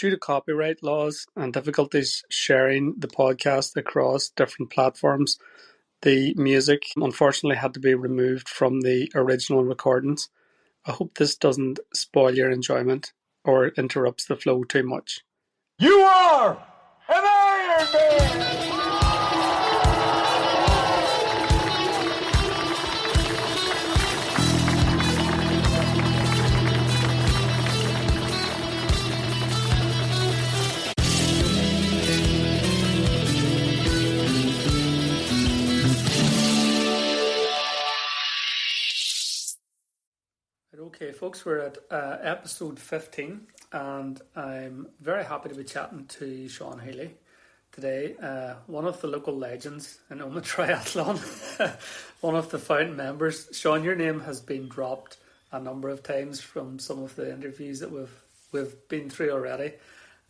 due to copyright laws and difficulties sharing the podcast across different platforms, the music unfortunately had to be removed from the original recordings. I hope this doesn't spoil your enjoyment or interrupts the flow too much. You are an Iron Man! Okay, folks, we're at episode 15, and I'm very happy to be chatting to Sean Healy today, one of the local legends in Oma Triathlon, one of the founding members. Sean, your name has been dropped a number of times from some of the interviews that we've been through already.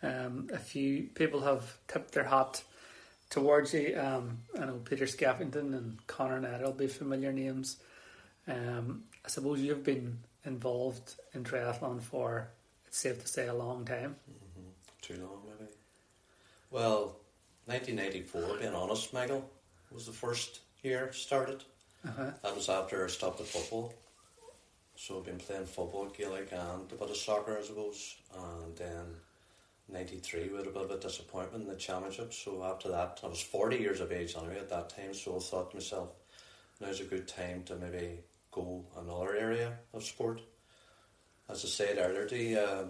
A few people have tipped their hat towards you. I know Peter Skeffington and Connor Ned will be familiar names. I suppose you've been involved in triathlon for, it's safe to say, a long time. Mm-hmm. Too long, maybe. Well, 1984, being honest, Michael, was the first year started. Uh-huh. That was after I stopped the football. So I've been playing football, Gaelic, and a bit of soccer, I suppose. And then 93, we had a bit of a disappointment in the championship. So after that, I was 40 years of age anyway at that time, so I thought to myself, now's a good time to maybe go another area of sport. As I said earlier,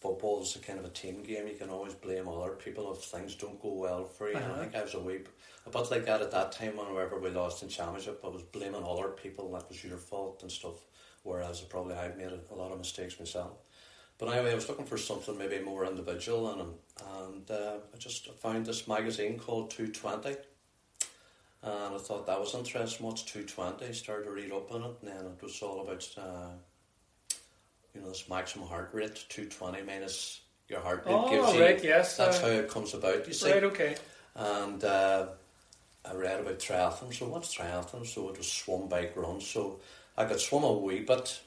football is a kind of a team game. You can always blame other people if things don't go well for you. Uh-huh. I think I was a bit like that at that time. Whenever we lost in championship, I was blaming other people, that was your fault and stuff, whereas I've made a lot of mistakes myself. But anyway, I was looking for something maybe more individual, and I found this magazine called 220. And I thought that was interesting. What's 220? Started to read up on it, and then it was all about, this maximum heart rate, 220 minus your heart rate. Right, yes. That's how it comes about, you see. Right, okay. And I read about triathlon. So what's triathlon? So it was swim, bike, run. So I could swim a wee bit.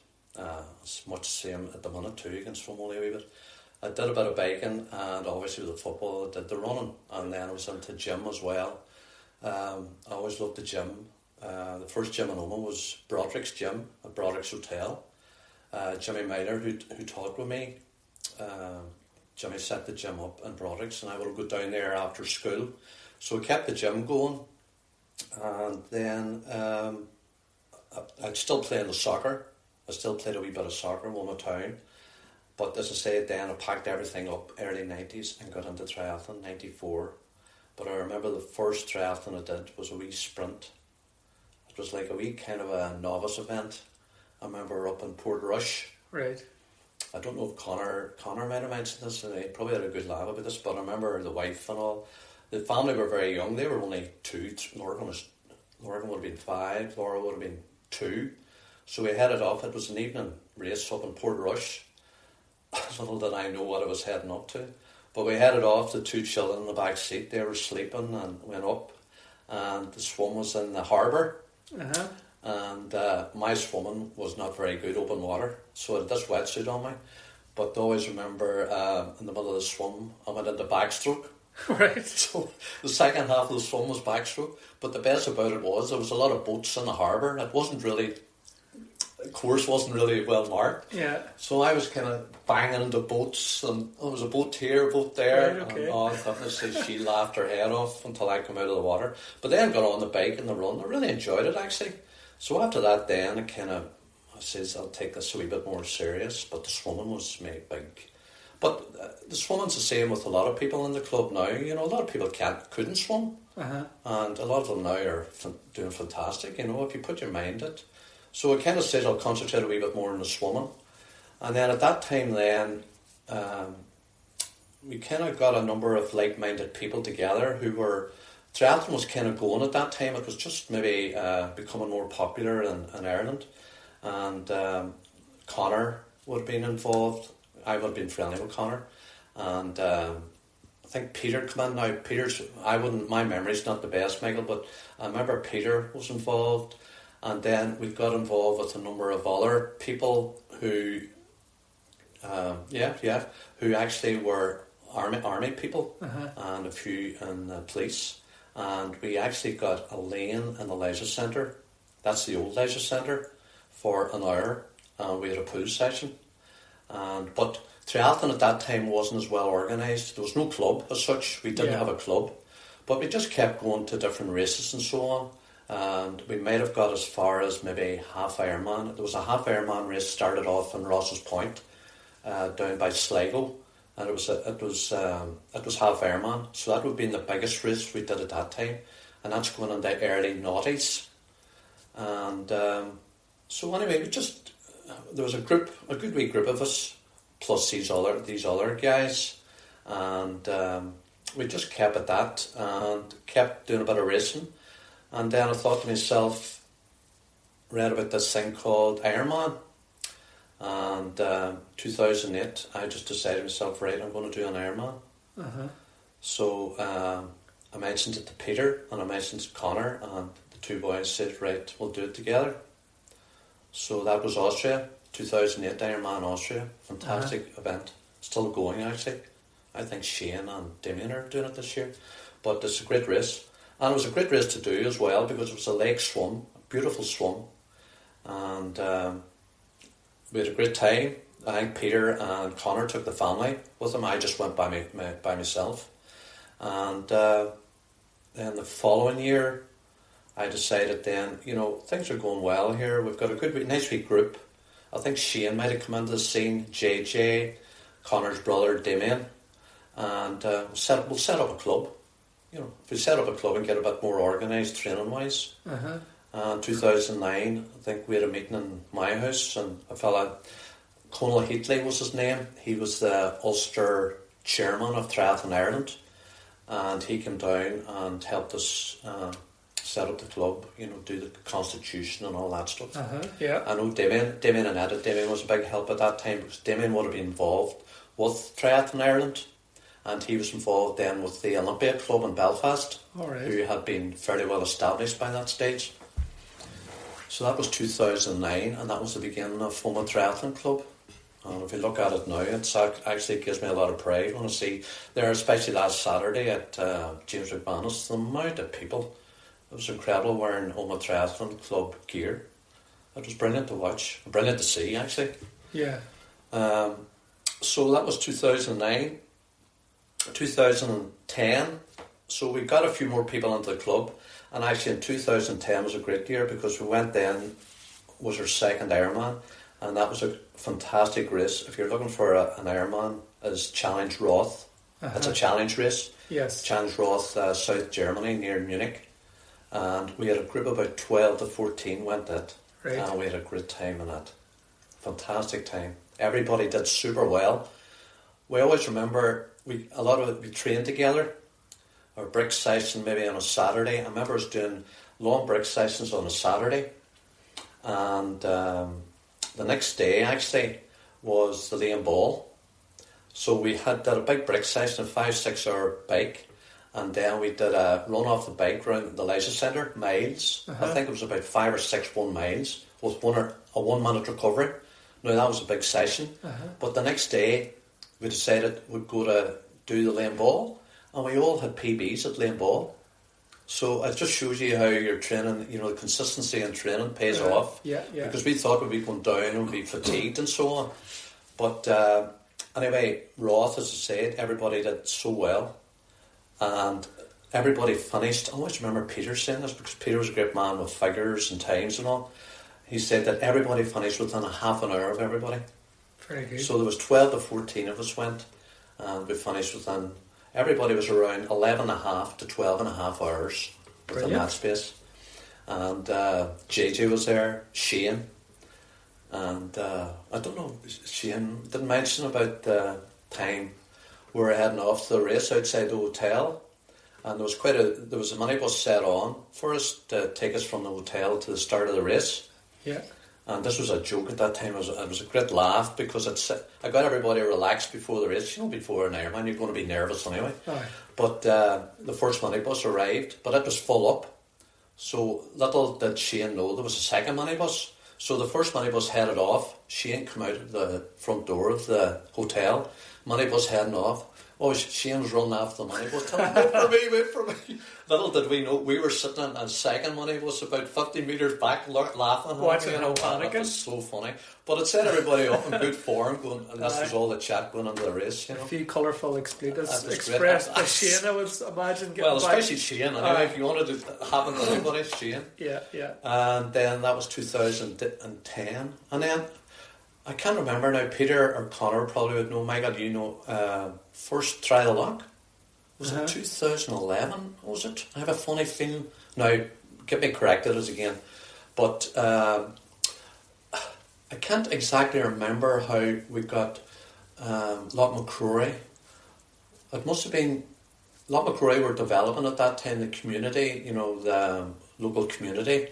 It's much the same at the minute too. You can swim only a wee bit. I did a bit of biking, and obviously with the football, I did the running, and then I was into gym as well. I always loved the gym. The first gym in Oma was Broderick's gym at Broderick's Hotel. Jimmy Myler, who taught with me, Jimmy set the gym up in Broderick's, and I would go down there after school. So I kept the gym going, and then I'd still play in the soccer. I still played a wee bit of soccer in Wilmot Town. But as I said then, I packed everything up early 90s and got into triathlon, 94. But I remember the first triathlon I did was a wee sprint. It was like a wee kind of a novice event. I remember up in Portrush. Right. I don't know if Connor might have mentioned this, and he probably had a good laugh about this, but I remember the wife and all. The family were very young. They were only 2. Lorcan would have been 5. Laura would have been 2. So we headed off. It was an evening race up in Portrush. Little did I know what I was heading up to. But we headed off, the 2 children in the back seat, they were sleeping, and went up, and the swim was in the harbour. Uh-huh. And my swimming was not very good, open water, so I had this wetsuit on me. But I always remember in the middle of the swim, I went into backstroke. Right. So the second half of the swim was backstroke. But the best about it was there was a lot of boats in the harbour. It wasn't really, the course wasn't really well marked. Yeah. So I was kind of banging into boats, and there was a boat here, a boat there. Right, okay. And oh goodness, she laughed her head off until I came out of the water. But then got on the bike and the run. I really enjoyed it actually. So after that then I says I'll take this a wee bit more serious, but the swimming was my big. But the swimming's the same with a lot of people in the club now. You know, a lot of people couldn't swim. Uh-huh. And a lot of them now are doing fantastic, you know, if you put your mind it. So I kind of said I'll concentrate a wee bit more on the swimming. And then at that time then, we kind of got a number of like-minded people together who were, triathlon was kind of going at that time. It was just maybe becoming more popular in Ireland. And Connor would have been involved. I would have been friendly with Connor. And I think Peter came in now. My memory's not the best, Michael, but I remember Peter was involved. And then we got involved with a number of other people who actually were army people and a few in the police. And we actually got a lane in the leisure centre. That's the old leisure centre for an hour. And we had a pool session. But triathlon at that time wasn't as well organised. There was no club as such. We didn't have a club. But we just kept going to different races and so on. And we might have got as far as maybe half Ironman. There was a half Ironman race started off in Ross's Point, down by Sligo, and it was half Ironman. So that would have been the biggest race we did at that time, and that's going in the early noughties. And so anyway, there was a good wee group of us, plus these other guys, and we just kept at that and kept doing a bit of racing. And then I thought to myself, read about this thing called Ironman. And 2008, I just decided to myself, right, I'm going to do an Ironman. So I mentioned it to Peter and I mentioned it to Connor, and the two boys said, right, we'll do it together. So that was Austria, 2008 Ironman Austria. Fantastic event. Still going, actually. I think Shane and Damien are doing it this year. But it's a great race. And it was a great race to do as well, because it was a lake swim, a beautiful swim. And we had a great time. I think Peter and Connor took the family with them. I just went by myself. And then the following year, I decided then, things are going well here. We've got a nice wee group. I think Shane might have come into the scene, JJ, Connor's brother, Damien. And we'll set up a club. If we set up a club and get a bit more organised training-wise. 2009, I think we had a meeting in my house, and a fella, Sean Healy was his name. He was the Ulster chairman of Triathlon Ireland, and he came down and helped us set up the club, do the constitution and all that stuff. I know Damien and Edit. Damien was a big help at that time, because Damien would have been involved with Triathlon Ireland. And he was involved then with the Olympia Club in Belfast, who had been fairly well established by that stage. So that was 2009, and that was the beginning of Foma Triathlon Club. And if you look at it now, it actually gives me a lot of pride when I see there, especially last Saturday at James McManus, the amount of people. It was incredible wearing Foma Triathlon Club gear. It was brilliant to watch, brilliant to see, actually. Yeah. So that was 2009. 2010, so we got a few more people into the club, and actually in 2010 was a great year, because we went then, was our second Ironman, and that was a fantastic race. If you're looking for an Ironman, it's Challenge Roth. It's a challenge race. Yes. Challenge Roth, South Germany, near Munich, and we had a group of about 12 to 14 went it, and we had a great time in it. Fantastic time. Everybody did super well. We always remember we trained together. Our brick session maybe on a Saturday. I remember us doing long brick sessions on a Saturday, and the next day actually was the Lane Ball. So we did a big brick session, a 5-6 hour bike, and then we did a run off the bike around the leisure centre, miles. I think it was about 5 or 6 1 miles with a 1 minute recovery. Now that was a big session, but the next day we decided we'd go to do the Lane Ball, and we all had PBs at Lane Ball. So it just shows you how your training, the consistency in training pays off. Yeah. Because we thought we'd be going down and we'd be fatigued and so on. But anyway, Roth, as I said, everybody did so well. And everybody finished. I always remember Peter saying this, because Peter was a great man with figures and times and all. He said that everybody finished within a half an hour of everybody. Very good. So there was 12 to 14 of us went, and we finished within, everybody was around 11 and a half to 12 and a half hours within that space. And JJ was there, Shane, and I don't know, Shane didn't mention about the time we were heading off to the race outside the hotel, and there was a minibus set on for us to take us from the hotel to the start of the race. Yeah. And this was a joke at that time. It was a great laugh, because I got everybody relaxed before the race. Before an Ironman, you're going to be nervous anyway. Aye. But the first minibus arrived, but it was full up. So little did Shane know there was a second minibus. So the first minibus headed off. Shane came out of the front door of the hotel. Minibus heading off. Oh, Shane's running after the money. Well, tell him, wait for me. Little did we know, we were sitting in second when he was about 50 metres back, laughing. Watching him, him and it was so funny. But it set everybody up in good form, going, and this was all the chat going into the race, you know. A few colourful expletives expressed by Shane, I would imagine. Well, especially Shane, anyway, if you wanted to happen to anybody, Shane. Yeah, yeah. And then that was 2010. And then, I can't remember now, Peter or Connor probably would know, Michael, you know, first Try the Lock. Was it 2011, was it? I have a funny feeling. Now, get me corrected as again. But I can't exactly remember how we got Loch McCrory. It must have been... Loch McCrory were developing at that time the community, you know, the local community.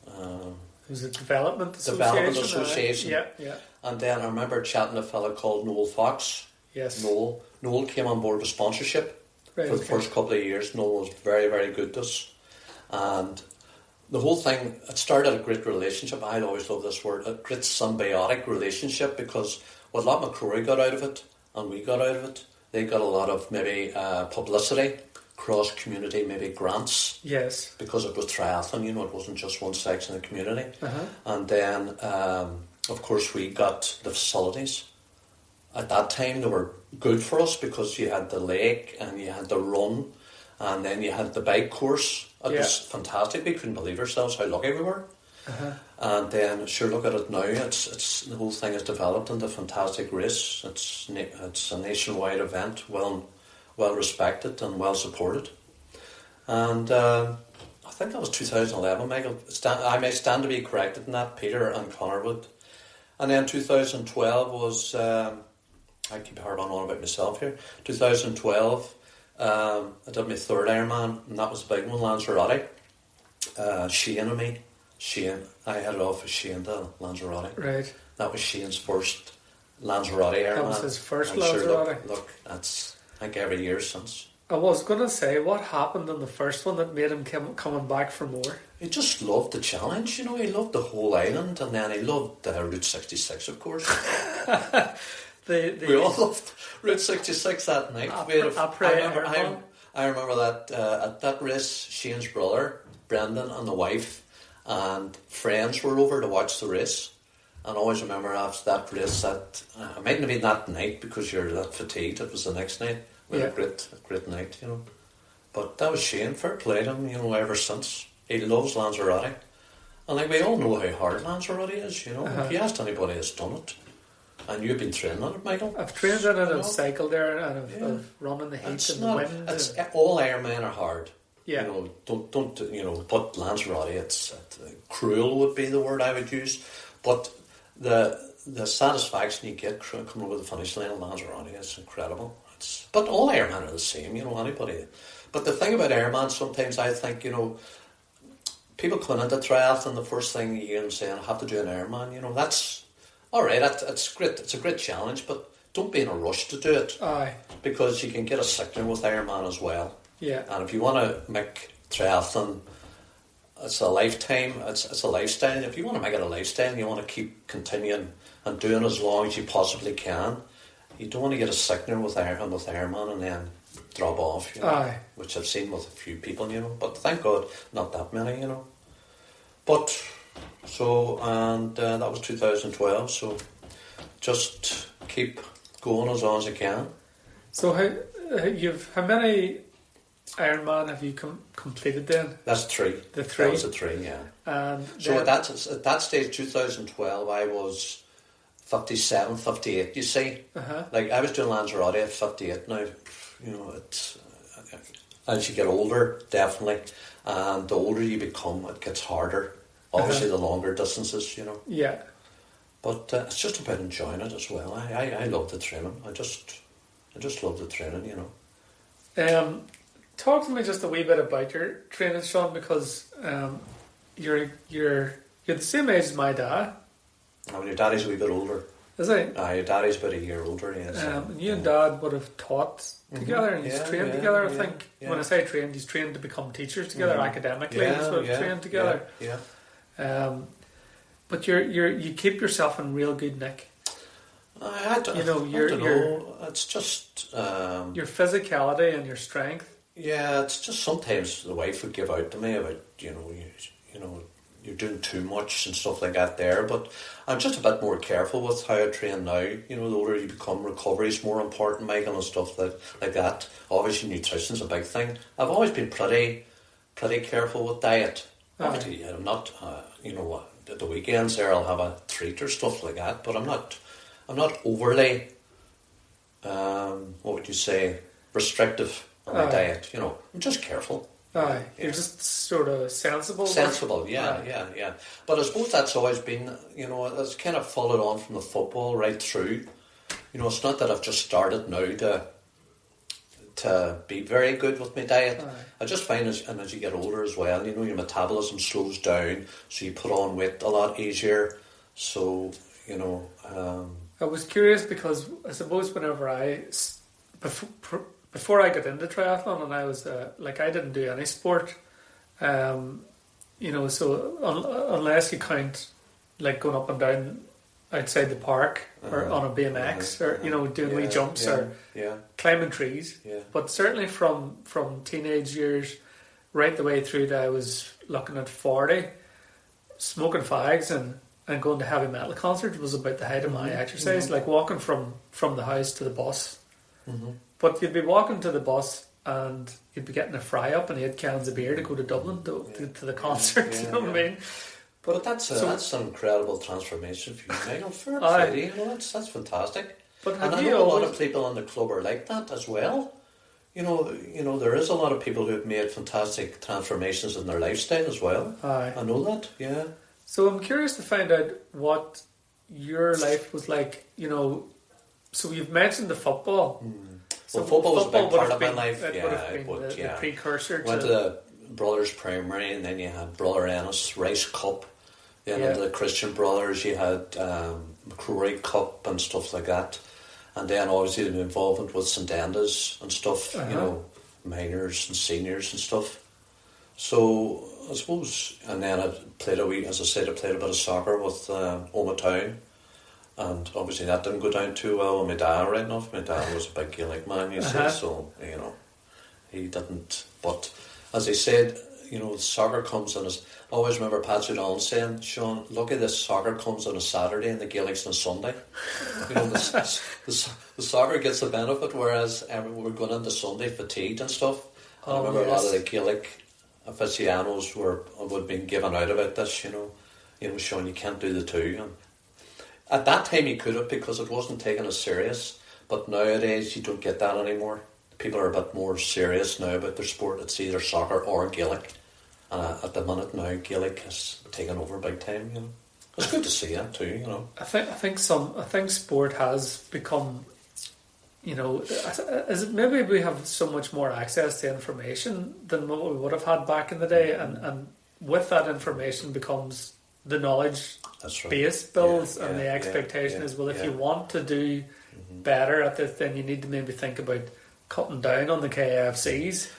It was a development association. Yeah, yeah. And then I remember chatting to a fella called Noel Fox. Yes. Noel came on board with sponsorship for the first couple of years. Noel was very, very good to us. And the whole thing, it started a great relationship. I always love this word, a great symbiotic relationship, because what Loch McCrory got out of it, and we got out of it, they got a lot of maybe publicity, cross-community maybe grants. Yes. Because it was triathlon, you know, it wasn't just one section of the community. And then, of course, we got the facilities. At that time, they were good for us because you had the lake and you had the run, and then you had the bike course. It was fantastic. We couldn't believe ourselves how lucky we were. And then, sure, look at it now. It's the whole thing has developed into a fantastic race. It's a nationwide event, well respected and well supported. And I think that was 2011, Michael. I may stand to be corrected in that, Peter and Connor would. And then 2012 was, I keep harping on about myself here, 2012, I did my third Ironman, and that was a big one, Lanzarote. Shane and me. Shane, I headed off with Shane to Lanzarote. Right. That was Shane's first Lanzarote Ironman. That was his first and Lanzarote. Sure, look, that's, I think, every year since. I was going to say, what happened in the first one that made him coming back for more? He just loved the challenge, you know. He loved the whole island, and then he loved Route 66, of course. We all loved Route 66 that night. I remember that at that race, Shane's brother, Brendan, and the wife and friends were over to watch the race. And I always remember after that race that it mightn't have been that night because you're that fatigued. It was the next night. We had a great night, you know. But that was Shane. Fair play to him, you know, ever since. He loves Lanzarote. And like we all know how hard Lanzarote is, you know. If you asked anybody that's done it, and you've been training on it, Michael. I've trained on it, I've cycled there, and I've run in the heat and the wind. All Ironmen are hard. Yeah. You know, don't you know, but Lanzarote, it's cruel would be the word I would use. But the satisfaction you get coming over the finish line of Lanzarote is incredible. But all Ironmen are the same, you know, anybody. But the thing about Ironman, sometimes I think, you know, people coming into triathlon, the first thing you hear them saying, I have to do an Ironman, you know, that's all right, it's great, it's a great challenge, but don't be in a rush to do it. Aye. Because you can get a sickness with Ironman as well. Yeah. And if you want to make triathlon, it's a lifetime, it's a lifestyle. If you want to make it a lifestyle and you want to keep continuing and doing as long as you possibly can, you don't want to get a sickness with Ironman and then drop off, you know. Aye. Which I've seen with a few people, you know. But thank God, not that many, you know. But, so, and that was 2012, so just keep going as long as you can. So how many Ironman have you completed then? That's 3. The 3? That was the 3, yeah. So at that stage, 2012, I was 57, 58, you see. Like, I was doing Lanzarote at 58 now. You know, it's as you get older, definitely. And the older you become, it gets harder. Obviously, the longer distances, you know. Yeah. But it's just about enjoying it as well. I love the training. I just love the training, you know. Talk to me just a wee bit about your training, Sean, because you're the same age as my dad. Well, your daddy's a wee bit older. Is he? Your daddy's about a year older, he is. And you and Dad would have taught together, and you've trained together, I think. Yeah. When I say trained, he's trained to become teachers together academically. That's what trained together. Yeah. But you keep yourself in real good nick. I don't know. It's just your physicality and your strength. Yeah, it's just sometimes the wife would give out to me about you know you're doing too much and stuff like that there. But I'm just a bit more careful with how I train now. You know, the older you become, recovery is more important, Michael, and stuff like that. Obviously, nutrition's a big thing. I've always been pretty careful with diet. Obviously, I'm not. At the weekends there, I'll have a treat or stuff like that. But I'm not overly. What would you say? Restrictive on my diet. You know, I'm just careful. Aye, you're just sort of sensible. Sensible, yeah. But I suppose that's always been, it's kind of followed on from the football right through. You know, it's not that I've just started now to be very good with my diet. Aye. I just find as you get older as well, your metabolism slows down, so you put on weight a lot easier. So, I was curious because I suppose whenever before I got into triathlon, and I was I didn't do any sport, so unless you count like going up and down outside the park or on a BMX or doing wee jumps or climbing trees. Yeah. But certainly from teenage years right the way through to I was looking at 40, smoking fags and going to heavy metal concerts was about the height of my exercise. Like walking from the house to the bus. Mm-hmm. But you'd be walking to the bus and you'd be getting a fry up and 8 cans of beer to go to Dublin to the concert. You know what I mean? But that's an incredible transformation for you, Michael. Fair play. That's fantastic. But and I know a lot of people in the club are like that as well. You know, there is a lot of people who have made fantastic transformations in their lifestyle as well. Aye. I know that. Yeah. So I'm curious to find out what your life was like. So you've mentioned the football. So football was a big part of my life. It would have been the precursor. Went to Brothers Primary, and then you had Brother Ennis Rice Cup. Then under the Christian Brothers, you had McCrory Cup and stuff like that. And then obviously the involvement with St Enda's and stuff. Minors and seniors and stuff. So I suppose, and then I played a bit of soccer with Oma Town. And obviously that didn't go down too well with my dad right enough. My dad was a big Gaelic man, you see, so, he didn't. But as I said, soccer comes on I always remember Patrick Allen saying, Sean, lucky this soccer comes on a Saturday and the Gaelic's on a Sunday. The soccer gets the benefit, whereas we're going into Sunday fatigued and stuff. I remember a lot of the Gaelic aficionados would have been given out about this, Sean, you can't do the two. And at that time you could have, because it wasn't taken as serious, but nowadays you don't get that anymore. People are a bit more serious now about their sport. It's either soccer or Gaelic, and at the minute now Gaelic has taken over big time. It's good to see that too. I think sport has become, maybe we have so much more access to information than what we would have had back in the day, and with that information becomes the knowledge base builds, and the expectation is, if you want to do better at this, then you need to maybe think about cutting down on the KFCs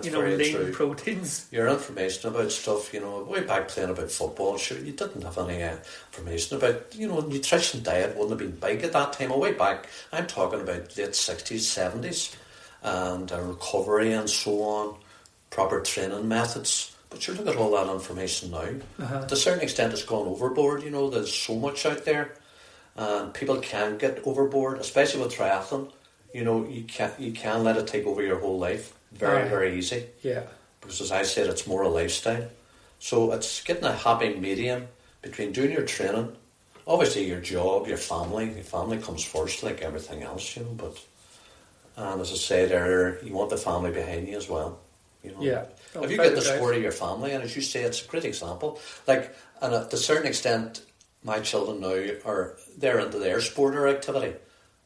lean proteins. Your information about stuff, way back playing about football, sure, you didn't have any information about, nutrition, diet wouldn't have been big at that time. Way back, I'm talking about late 60s, 70s, and recovery and so on, proper training methods. But you look at all that information now. To a certain extent, it's gone overboard. There's so much out there, and people can get overboard, especially with triathlon. You can let it take over your whole life very, very easy. Yeah. Because as I said, it's more a lifestyle. So it's getting a happy medium between doing your training, obviously your job, your family. Your family comes first, like everything else. And as I said earlier, you want the family behind you as well. If you get the support of your family, and as you say, it's a great example. And to a certain extent, my children now they're into their sport or activity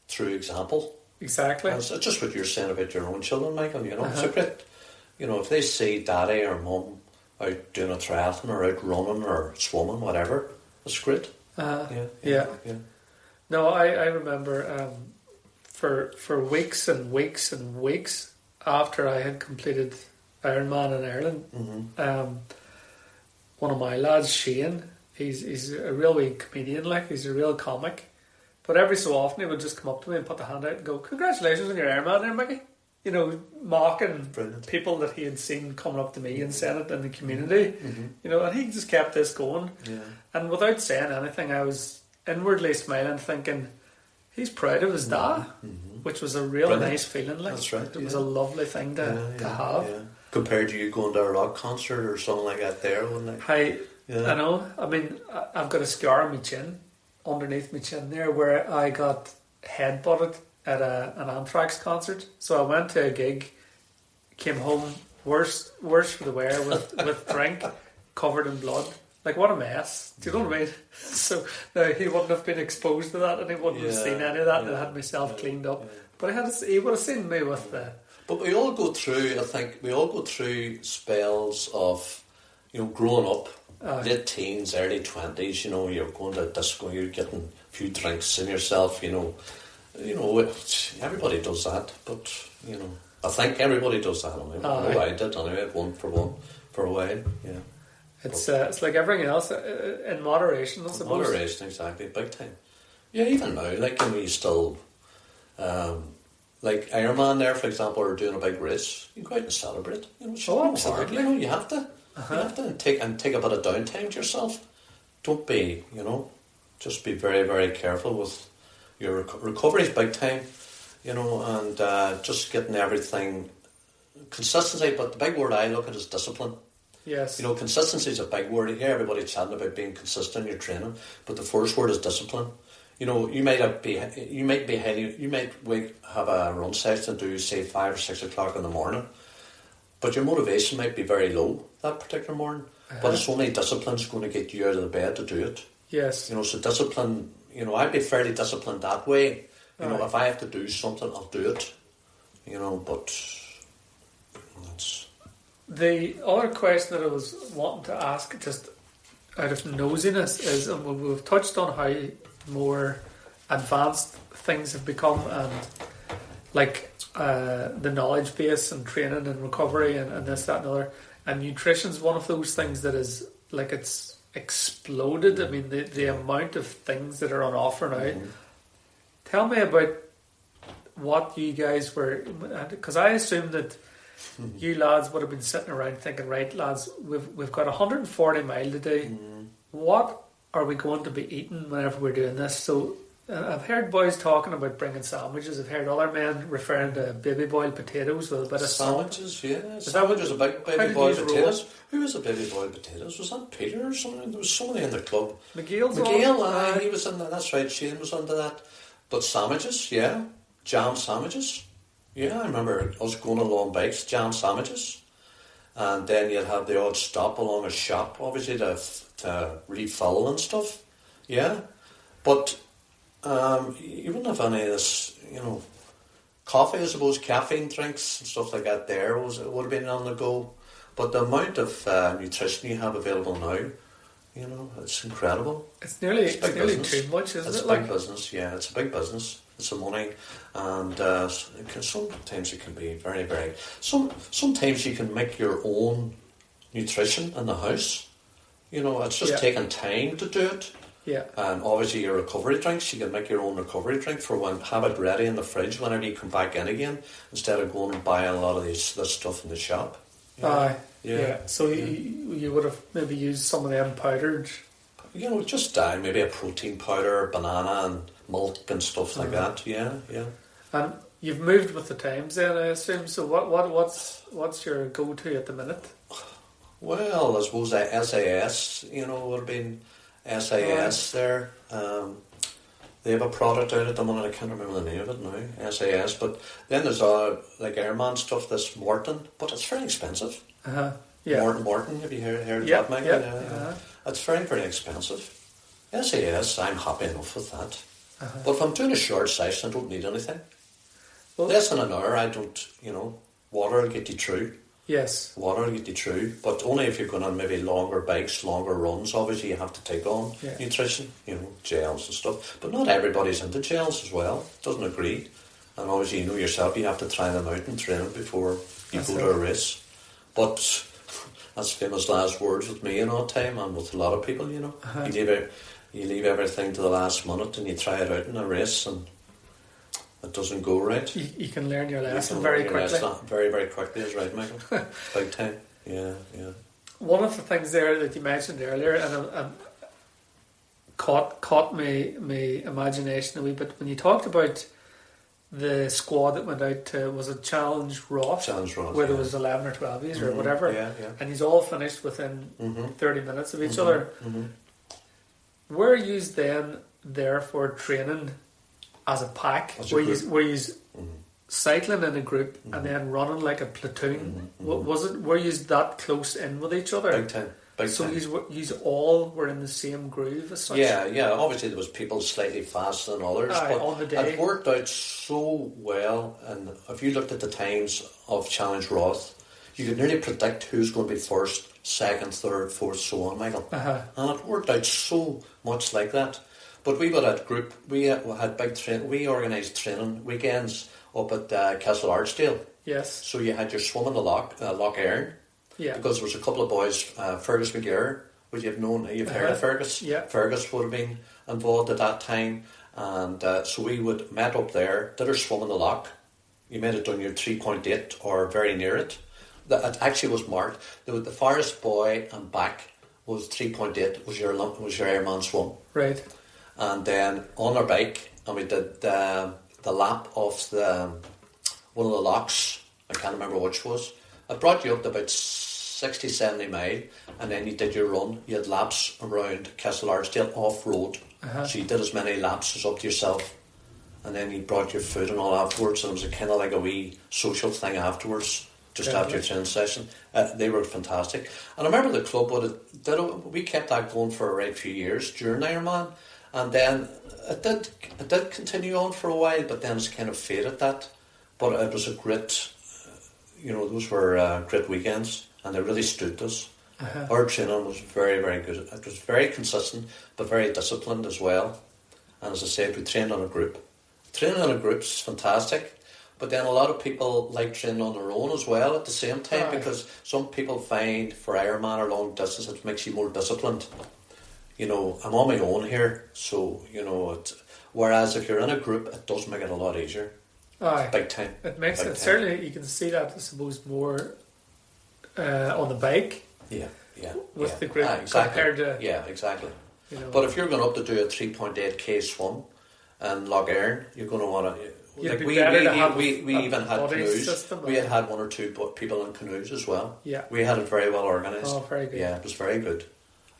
through example. Exactly. And it's just what you're saying about your own children, Michael. It's a great. If they see daddy or mum out doing a triathlon or out running or swimming, whatever, it's great. Yeah. No, I remember for weeks and weeks and weeks after I had completed Ironman in Ireland, one of my lads, Shane, he's a real wee comedian, he's a real comic. But every so often he would just come up to me and put the hand out and go, "Congratulations on your Ironman there, Mickey." You know, mocking Brilliant. people that he had seen coming up to me and saying it in the community. You know, and he just kept this going. Yeah. And without saying anything, I was inwardly smiling, thinking, he's proud of his dad, which was a real Brilliant. nice feeling. Like, That's right, it was a lovely thing to have. Yeah. Compared to you going to a rock concert or something like that there, wouldn't it? I know. I mean, I've got a scar on my chin, underneath my chin there, where I got headbutted at an Anthrax concert. So I went to a gig, came home worse for the wear with drink, covered in blood. Like, what a mess. Do you know what I mean? So now he wouldn't have been exposed to that, and he wouldn't have seen any of that, and I had myself cleaned up. But he would have seen me with the... But we all go through, I think, spells of, you know, growing up, late teens, early 20s, you know, you're going to a disco, you're getting a few drinks in yourself, you know, everybody does that, but, you know, I think everybody does that. I did anyway, one for a while, yeah. It's like everything else, in moderation, I suppose. Moderation, exactly, big time. Yeah, even now, like, when we still, like Ironman there, for example, are doing a big race, you go out and celebrate. You know, absolutely. You know, you have to. You have to take a bit of downtime to yourself. Don't be, you know, just be very, very careful with your recovery is big time, you know, and just getting everything, consistency, but the big word I look at is discipline. Yes. You know, consistency is a big word. You hear everybody chatting about being consistent in your training, but the first word is discipline. You know, you might have a run session to do, say, 5 or 6 o'clock in the morning, but your motivation might be very low that particular morning. But it's only discipline's going to get you out of the bed to do it. Yes. You know, so discipline. You know, I'd be fairly disciplined that way. You know, if I have to do something, I'll do it. You know, but that's... The other question that I was wanting to ask, just out of nosiness, is, and we've touched on how more advanced things have become, and like the knowledge base and training and recovery and this, that and other, and nutrition's one of those things that is like, it's exploded. I mean, the amount of things that are on offer now. Tell me about what you guys were, because I assumed that you lads would have been sitting around thinking, right lads, we've got 140 mile to do. What are we going to be eating whenever we're doing this? So I've heard boys talking about bringing sandwiches. I've heard other men referring to baby boiled potatoes with a bit of sandwiches, salt. Yeah. Sandwiches, a big baby boiled potatoes. Who was the baby boiled potatoes? Was that Peter or something? There was somebody in the club. McGill, he was in that. That's right. Shane was under that. But sandwiches, yeah, jam sandwiches. Yeah, I remember us going on long bikes, jam sandwiches, and then you'd have the odd stop along a shop, obviously to refill and stuff. Yeah, but you wouldn't have any of this, you know, coffee, I suppose, caffeine drinks and stuff like that. There would have been on the go, but the amount of nutrition you have available now, you know, it's incredible. It's nearly too much, isn't it? It's a big business. Yeah, it's a big business. It's a money, and sometimes it can be very, very. Sometimes you can make your own nutrition in the house. You know, it's just taking time to do it. Yeah. And obviously your recovery drinks, you can make your own recovery drink for when, have it ready in the fridge whenever you come back in again, instead of going and buying a lot of this stuff in the shop. Yeah. So you would have maybe used some of them powdered. You know, just maybe a protein powder, banana and milk and stuff like that. Yeah. And you've moved with the times then, I assume. So what's your go-to at the minute? Well, I suppose SAS, you know, would have been SAS there. They have a product out at the moment, I can't remember the name of it now, SAS. But then there's like Airman stuff, this Morton, but it's very expensive. Yeah. Morton, have you heard of that, Mike? Yeah. It's very, very expensive. SAS, I'm happy enough with that. But if I'm doing a short session, I don't need anything. Well, less than an hour, I don't, you know, water will get you through. Yes. Water will get you through, but only if you're going on maybe longer bikes, longer runs. Obviously, you have to take on nutrition, you know, gels and stuff. But not everybody's into gels as well. Doesn't agree. And obviously, you know yourself, you have to try them out and train them before you go to a race. But that's famous last words with me in all time and with a lot of people, you know. You you leave everything to the last minute and you try it out in a race and it doesn't go right. You can learn your lesson very quickly. Very, very quickly is right, Michael. Big time. Yeah. One of the things there that you mentioned earlier, and caught my imagination a wee bit when you talked about the squad that went out to, was it Challenge Roth? Where there was 11 or 12 years or whatever. Yeah. And he's all finished within 30 minutes of each other. Mm-hmm. Were you then there for training as a pack? Were you cycling in a group and then running like a platoon? Was it? Were you that close in with each other? Big time. So you all were in the same groove as such? Yeah. Obviously there was people slightly faster than others, but on the day. it worked out so well. And if you looked at the times of Challenge Roth, you could nearly predict who's going to be first, second, third, fourth, so on, Michael. And it worked out so much like that. But we were at group. We had big training. We organised training weekends up at Castle Archdale. Yes. So you had your swim in the Loch Earn. Yeah. Because there was a couple of boys, Fergus McGear, which you've heard of Fergus. Yeah. Fergus would have been involved at that time, and so we would met up there, did our swim in the loch. You might have done your 3.8 or very near it. It actually was marked. The farthest boy and back was 3.8. Was your Airman swim. Right. And then on our bike, and we did the lap of one of the lochs. I can't remember which was. It brought you up to about 60, 70 mile, and then you did your run. You had laps around Castle Archdale off-road. So you did as many laps as up to yourself. And then you brought your food and all afterwards, and it was kind of like a wee social thing afterwards, just after your training session. They were fantastic. And I remember the club, we kept that going for a right few years during Ironman, and then it did continue on for a while, but then it's kind of faded that. But it was a great... those were great weekends, and they really stood us. Our training was very, very good. It was very consistent, but very disciplined as well. And as I said, we trained on a group. Training on a group is fantastic, but then a lot of people like training on their own as well at the same time, because some people find for Ironman or long distance it makes you more disciplined. I'm on my own here, so, whereas if you're in a group, it does make it a lot easier. Big time. It makes it. Certainly, you can see that, I suppose, more on the bike. Yeah. With the group exactly. compared to... Yeah, exactly. But if you're going up to do a 3.8k swim in Loch Earn, you're going to want to... we even had canoes. System, we had one or two people in canoes as well. Yeah. We had it very well organised. Oh, very good. Yeah, it was very good.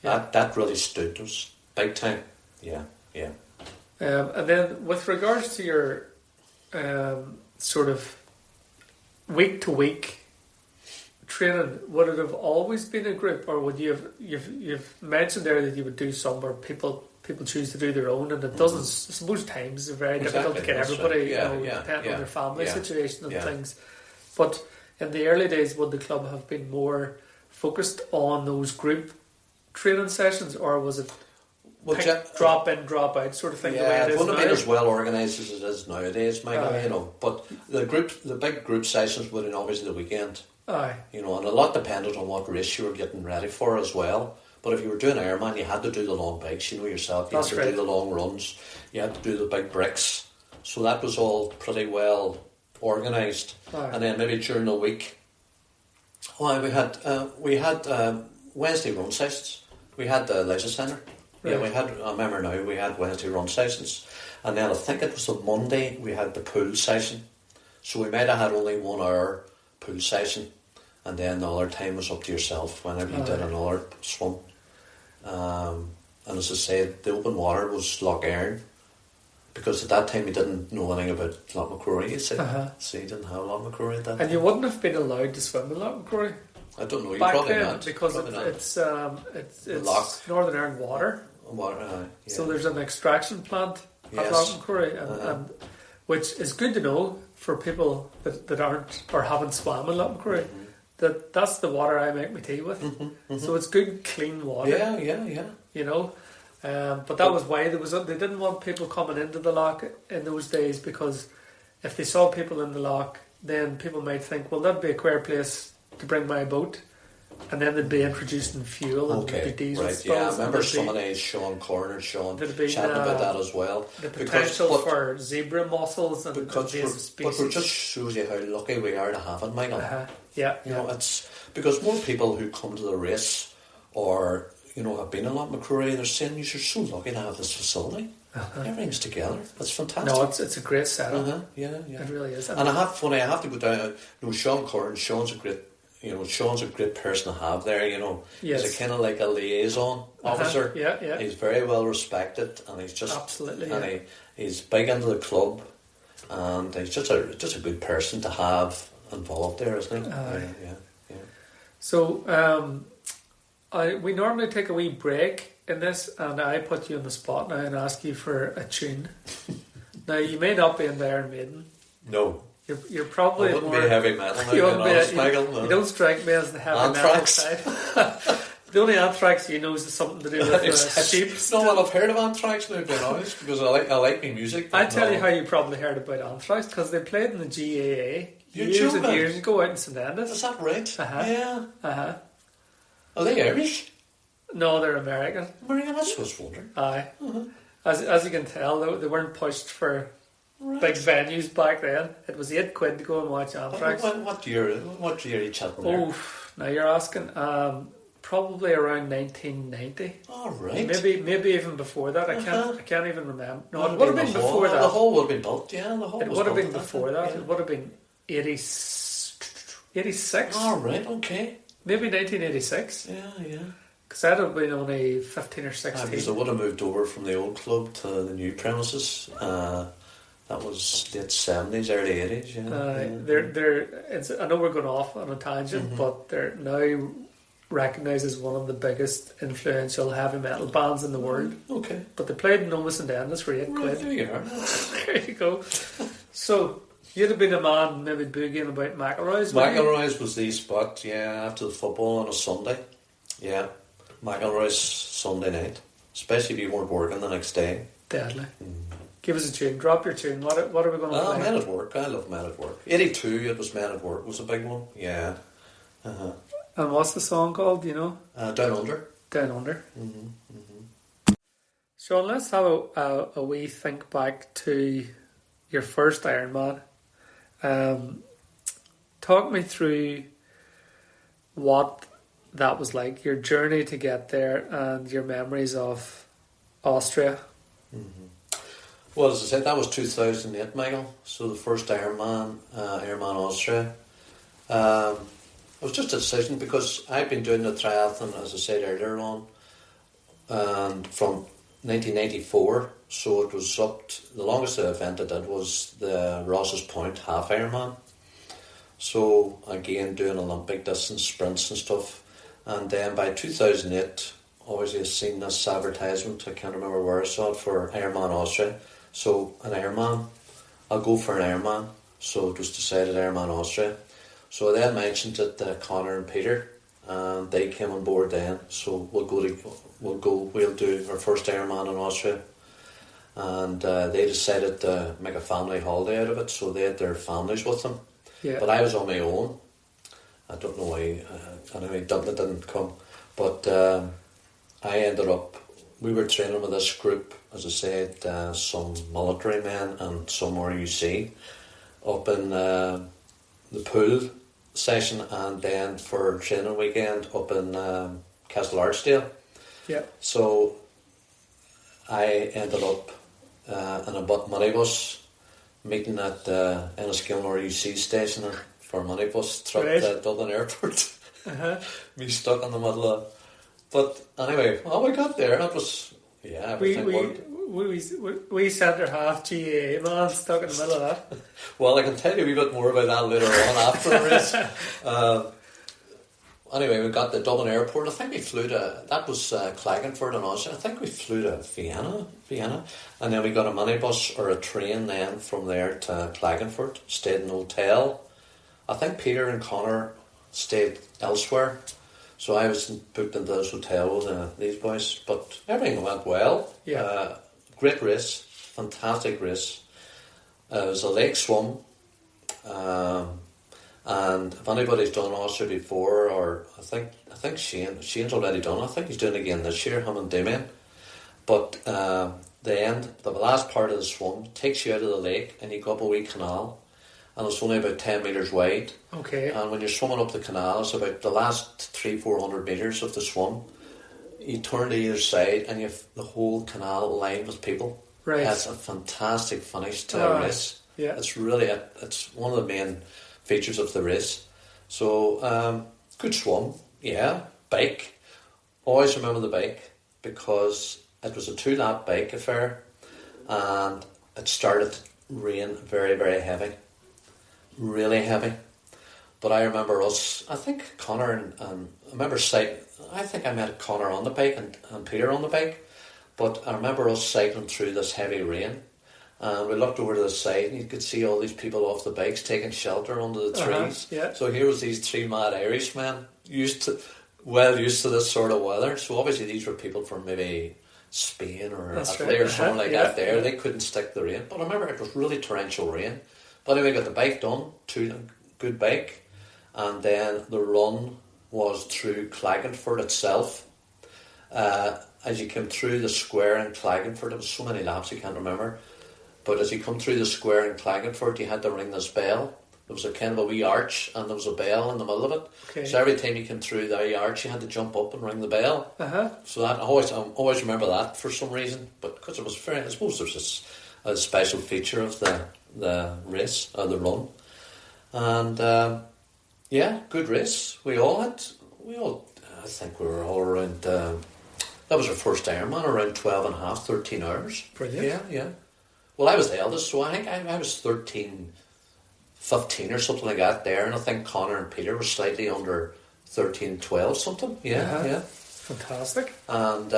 Yeah. That really stood us. Big time. Yeah. And then with regards to your... sort of week to week training, would it have always been a group, or would you've mentioned there that you would do some where people choose to do their own, and it doesn't. I suppose times are very difficult to get everybody, depending on their family situation and things. But in the early days, would the club have been more focused on those group training sessions, or was it? Drop in, drop out sort of thing. Yeah, the way it wouldn't have been as well organised as it is nowadays, Michael. But the big group sessions would have obviously the weekend. And a lot depended on what race you were getting ready for as well. But if you were doing Ironman, you had to do the long bikes. Yourself. You had to do the long runs. You had to do the big bricks. So that was all pretty well organised. And then maybe during the week, we had Wednesday run sessions. We had the leisure centre. Right. Yeah, I remember now, we had Wednesday run sessions, and then I think it was the Monday we had the pool session. So we might have had only 1 hour pool session, and then the other time was up to yourself whenever you did another swim. And as I said, the open water was Loch Earn, because at that time we didn't know anything about Loch Macrory, so you didn't have Loch Macrory at that time. And you wouldn't have been allowed to swim in Loch Macrory? I don't know, you back probably then, not. Because it's Northern Ireland water. So therethere's an extraction plant at Loch Macrory, and which is good to know for people that aren't or haven't swam in Loch Macrory. That's the water I make my tea with. So it's good, clean water. Yeah. But that was why they didn't want people coming into the loch in those days, because if they saw people in the loch, then people might think, well, that'd be a queer place to bring my boat, and then they'd be introducing fuel and Okay, there'd be diesel right, spills. yeah. I and remember there'd be somebody, Sean Corner, Sean, There'd be, chatting about that as well. the potential but- for zebra mussels and Because invasive but species. it just shows you how lucky we are to have it, Michael. Yeah, You know, it's because more people who come to the race or, you know, have been a lot in Macquarie, they're saying you're so lucky to have this facility. Everything's together. It's fantastic. No, it's a great setup. Yeah. It really is. And I have to go down. You know, Sean Corrin, Sean's a great person to have there. You know, Yes. he's a kind of like a liaison officer. Yeah. He's very well respected, and he's just Absolutely, and yeah. he's big into the club, and he's just a good person to have involved there, isn't he? Yeah. So we normally take a wee break in this, and I put you on the spot now and ask you for a tune. Now you may not be in the Iron Maiden. No. You're probably I wouldn't more be heavy metal. Now, you, being honest, you, Michael, no. you don't strike me as the heavy Anthrax. metal side. The only Anthrax you know is something to do with sheep. No, well, I've heard of Anthrax now, being honest, because I like my music. I tell you how you probably heard about Anthrax, because they played in the GAA You're years and joking. years ago out in St Andrews. Is that right? Yeah. Are they Irish? No, they're American. American, that's what I was wondering. Aye. As you can tell, they weren't pushed for big venues back then. It was £8 to go and watch Anthrax. What year are you chatting there? Oh, now you're asking. Probably around 1990. All right. Maybe even before that. I can't even remember. No, it Would would have have been the hall. before that. The hall would have been built, yeah. The hall It was would have built been then, before that. yeah. It would have been 86. All right, okay. Maybe 1986. Yeah. Because I'd have been only 15 or 16. Because I would have moved over from the old club to the new premises. That was late 70s, early 80s, yeah. I know we're going off on a tangent, but they're now recognised as one of the biggest influential heavy metal bands in the world. Okay. But they played in Nomus and Dennis for £8. Right, there you are. There you go. So, you'd have been a man maybe boogieing about McElroy's, wouldn't you? McElroy's was the spot, yeah, after the football on a Sunday. Yeah, McElroy's Sunday night. Especially if you weren't working the next day. Deadly. Give us a tune. Drop your tune. What are we going to play? Men at Work. I love Men at Work. 82, it was Men at Work. Was a big one. Yeah. And what's the song called, do you know? Down Under. Down Under. Sean, let's have a wee think back to your first Ironman. Talk me through what that was like, your journey to get there and your memories of Austria. Well, as I said, that was 2008, Michael. So the first Ironman Austria. It was just a decision because I've been doing the triathlon, as I said earlier on, and from 1994. So it was the longest event I did was the Ross's Point half Ironman. So again, doing Olympic distance sprints and stuff. And then by 2008, obviously I've seen this advertisement, I can't remember where I saw it, for Ironman Austria. So an Ironman, I'll go for an Ironman. So it was decided Ironman Austria. So I then mentioned it to Connor and Peter, and they came on board then. So we'll do our first Ironman in Austria. And they decided to make a family holiday out of it, so they had their families with them. Yeah. But I was on my own. I don't know why. Anyway, Dublin didn't come, but I ended up. We were training with this group, as I said, some military men and some RUC, up in the pool session, and then for training weekend up in Castle Archdale. Yeah. So I ended up in a minibus meeting at Enniskillen RUC station for a minibus trip to Dublin Airport. Me stuck in the middle of. But anyway, we got there. It was everything worked. We centre half GAA man stuck in the middle of that. Well, I can tell you a wee bit more about that later on after the race. Anyway, we got to Dublin Airport. I think we flew to, that was Klagenfurt in Austria. I think we flew to Vienna. And then we got a minibus or a train then from there to Klagenfurt. Stayed in a hotel. I think Peter and Connor stayed elsewhere. So I was booked into this hotel with these boys. But everything went well. Yeah. Great race. Fantastic race. It was a lake swim. And And if anybody's done Austria before, or I think Shane's already done. I think he's doing it again this year, him and Damien. But the last part of the swim takes you out of the lake, and you go up a wee canal, and it's only about 10 metres wide. Okay. And when you're swimming up the canal, it's about the last 300-400 metres of the swim. You turn to either side, and you've the whole canal lined with people. Right. That's a fantastic finish to a race. Yeah. It's really it's one of the main features of the race. So good swim, yeah. Bike, always remember the bike, because it was a 2-lap bike affair, and it started to rain very, very heavy, really heavy. But I remember us, I think Connor and I remember I think I met Connor on the bike and Peter on the bike, but I remember us cycling through this heavy rain, and we looked over to the side and you could see all these people off the bikes taking shelter under the trees. Yeah. So here was these 3 mad Irishmen used to this sort of weather. So obviously these were people from maybe Spain or Italy or something like that there. They couldn't stick the rain. But I remember it was really torrential rain. But anyway, got the bike done, good bike. And then the run was through Klagenfurt itself. As you came through the square in Klagenfurt, there was so many laps I can't remember. But as you come through the square in Klagenfurt, you had to ring this bell. There was a kind of a wee arch, and there was a bell in the middle of it. Okay. So every time you came through the arch, you had to jump up and ring the bell. So that I always remember that for some reason. But because it was I suppose there's a special feature of the race or the run, and yeah, good race. I think we were all around. That was our first Ironman, around 12 and a half, 13 hours. Brilliant. Yeah. Well, I was the eldest, so I think I was 13, 15 or something like that there, and I think Connor and Peter were slightly under 13, 12 something. Yeah. Fantastic. And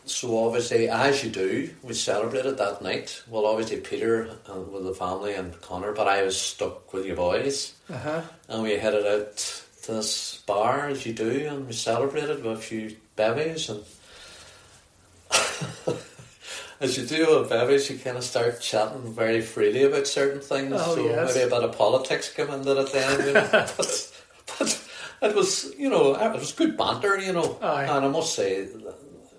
so obviously, as you do, we celebrated that night. Well, obviously Peter with the family and Connor, but I was stuck with you boys. And we headed out to this bar, as you do, and we celebrated with a few bevies, and as you do with bevies, you kind of start chatting very freely about certain things. Maybe a bit of politics came into it then, but it was, it was good banter, and I must say,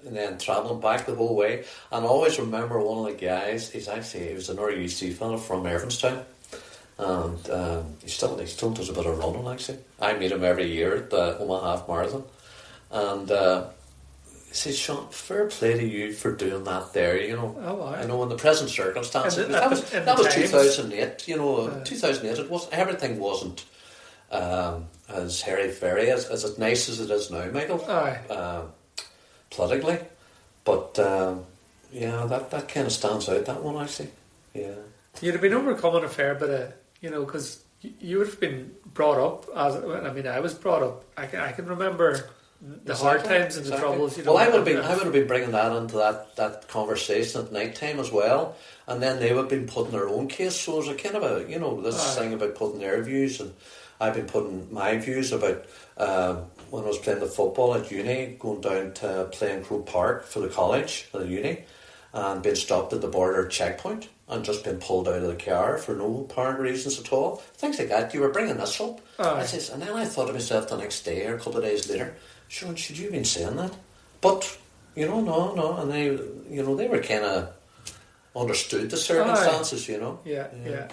and then travelling back the whole way, and I always remember one of the guys. He was an RUC fella from Irvinstown, and he still does a bit of running. Actually, I meet him every year at the Omaha Half Marathon, and he says, "Sean, fair play to you for doing that there. I know in the present circumstances, that was 2008. 2008. It was everything wasn't as hairy-fairy as nice as it is now, Michael. Politically, but that kind of stands out. That one, actually. Yeah. You'd have been overcoming a fair bit of, because you would have been brought up I was brought up. I can remember the hard times and the troubles. Well, I would have been bringing that into that conversation at night time as well, and then they would have been putting their own case. So it was a kind of a this thing about putting their views, and I've been putting my views about when I was playing the football at uni, going down to playing Crow Park for the college for the uni, and being stopped at the border checkpoint and just being pulled out of the car for no apparent reasons at all. Things like that. You were bringing this up. And then I thought to myself the next day or a couple of days later, Sean, should you have been saying that? But no, and they were kind of understood the circumstances. Yeah.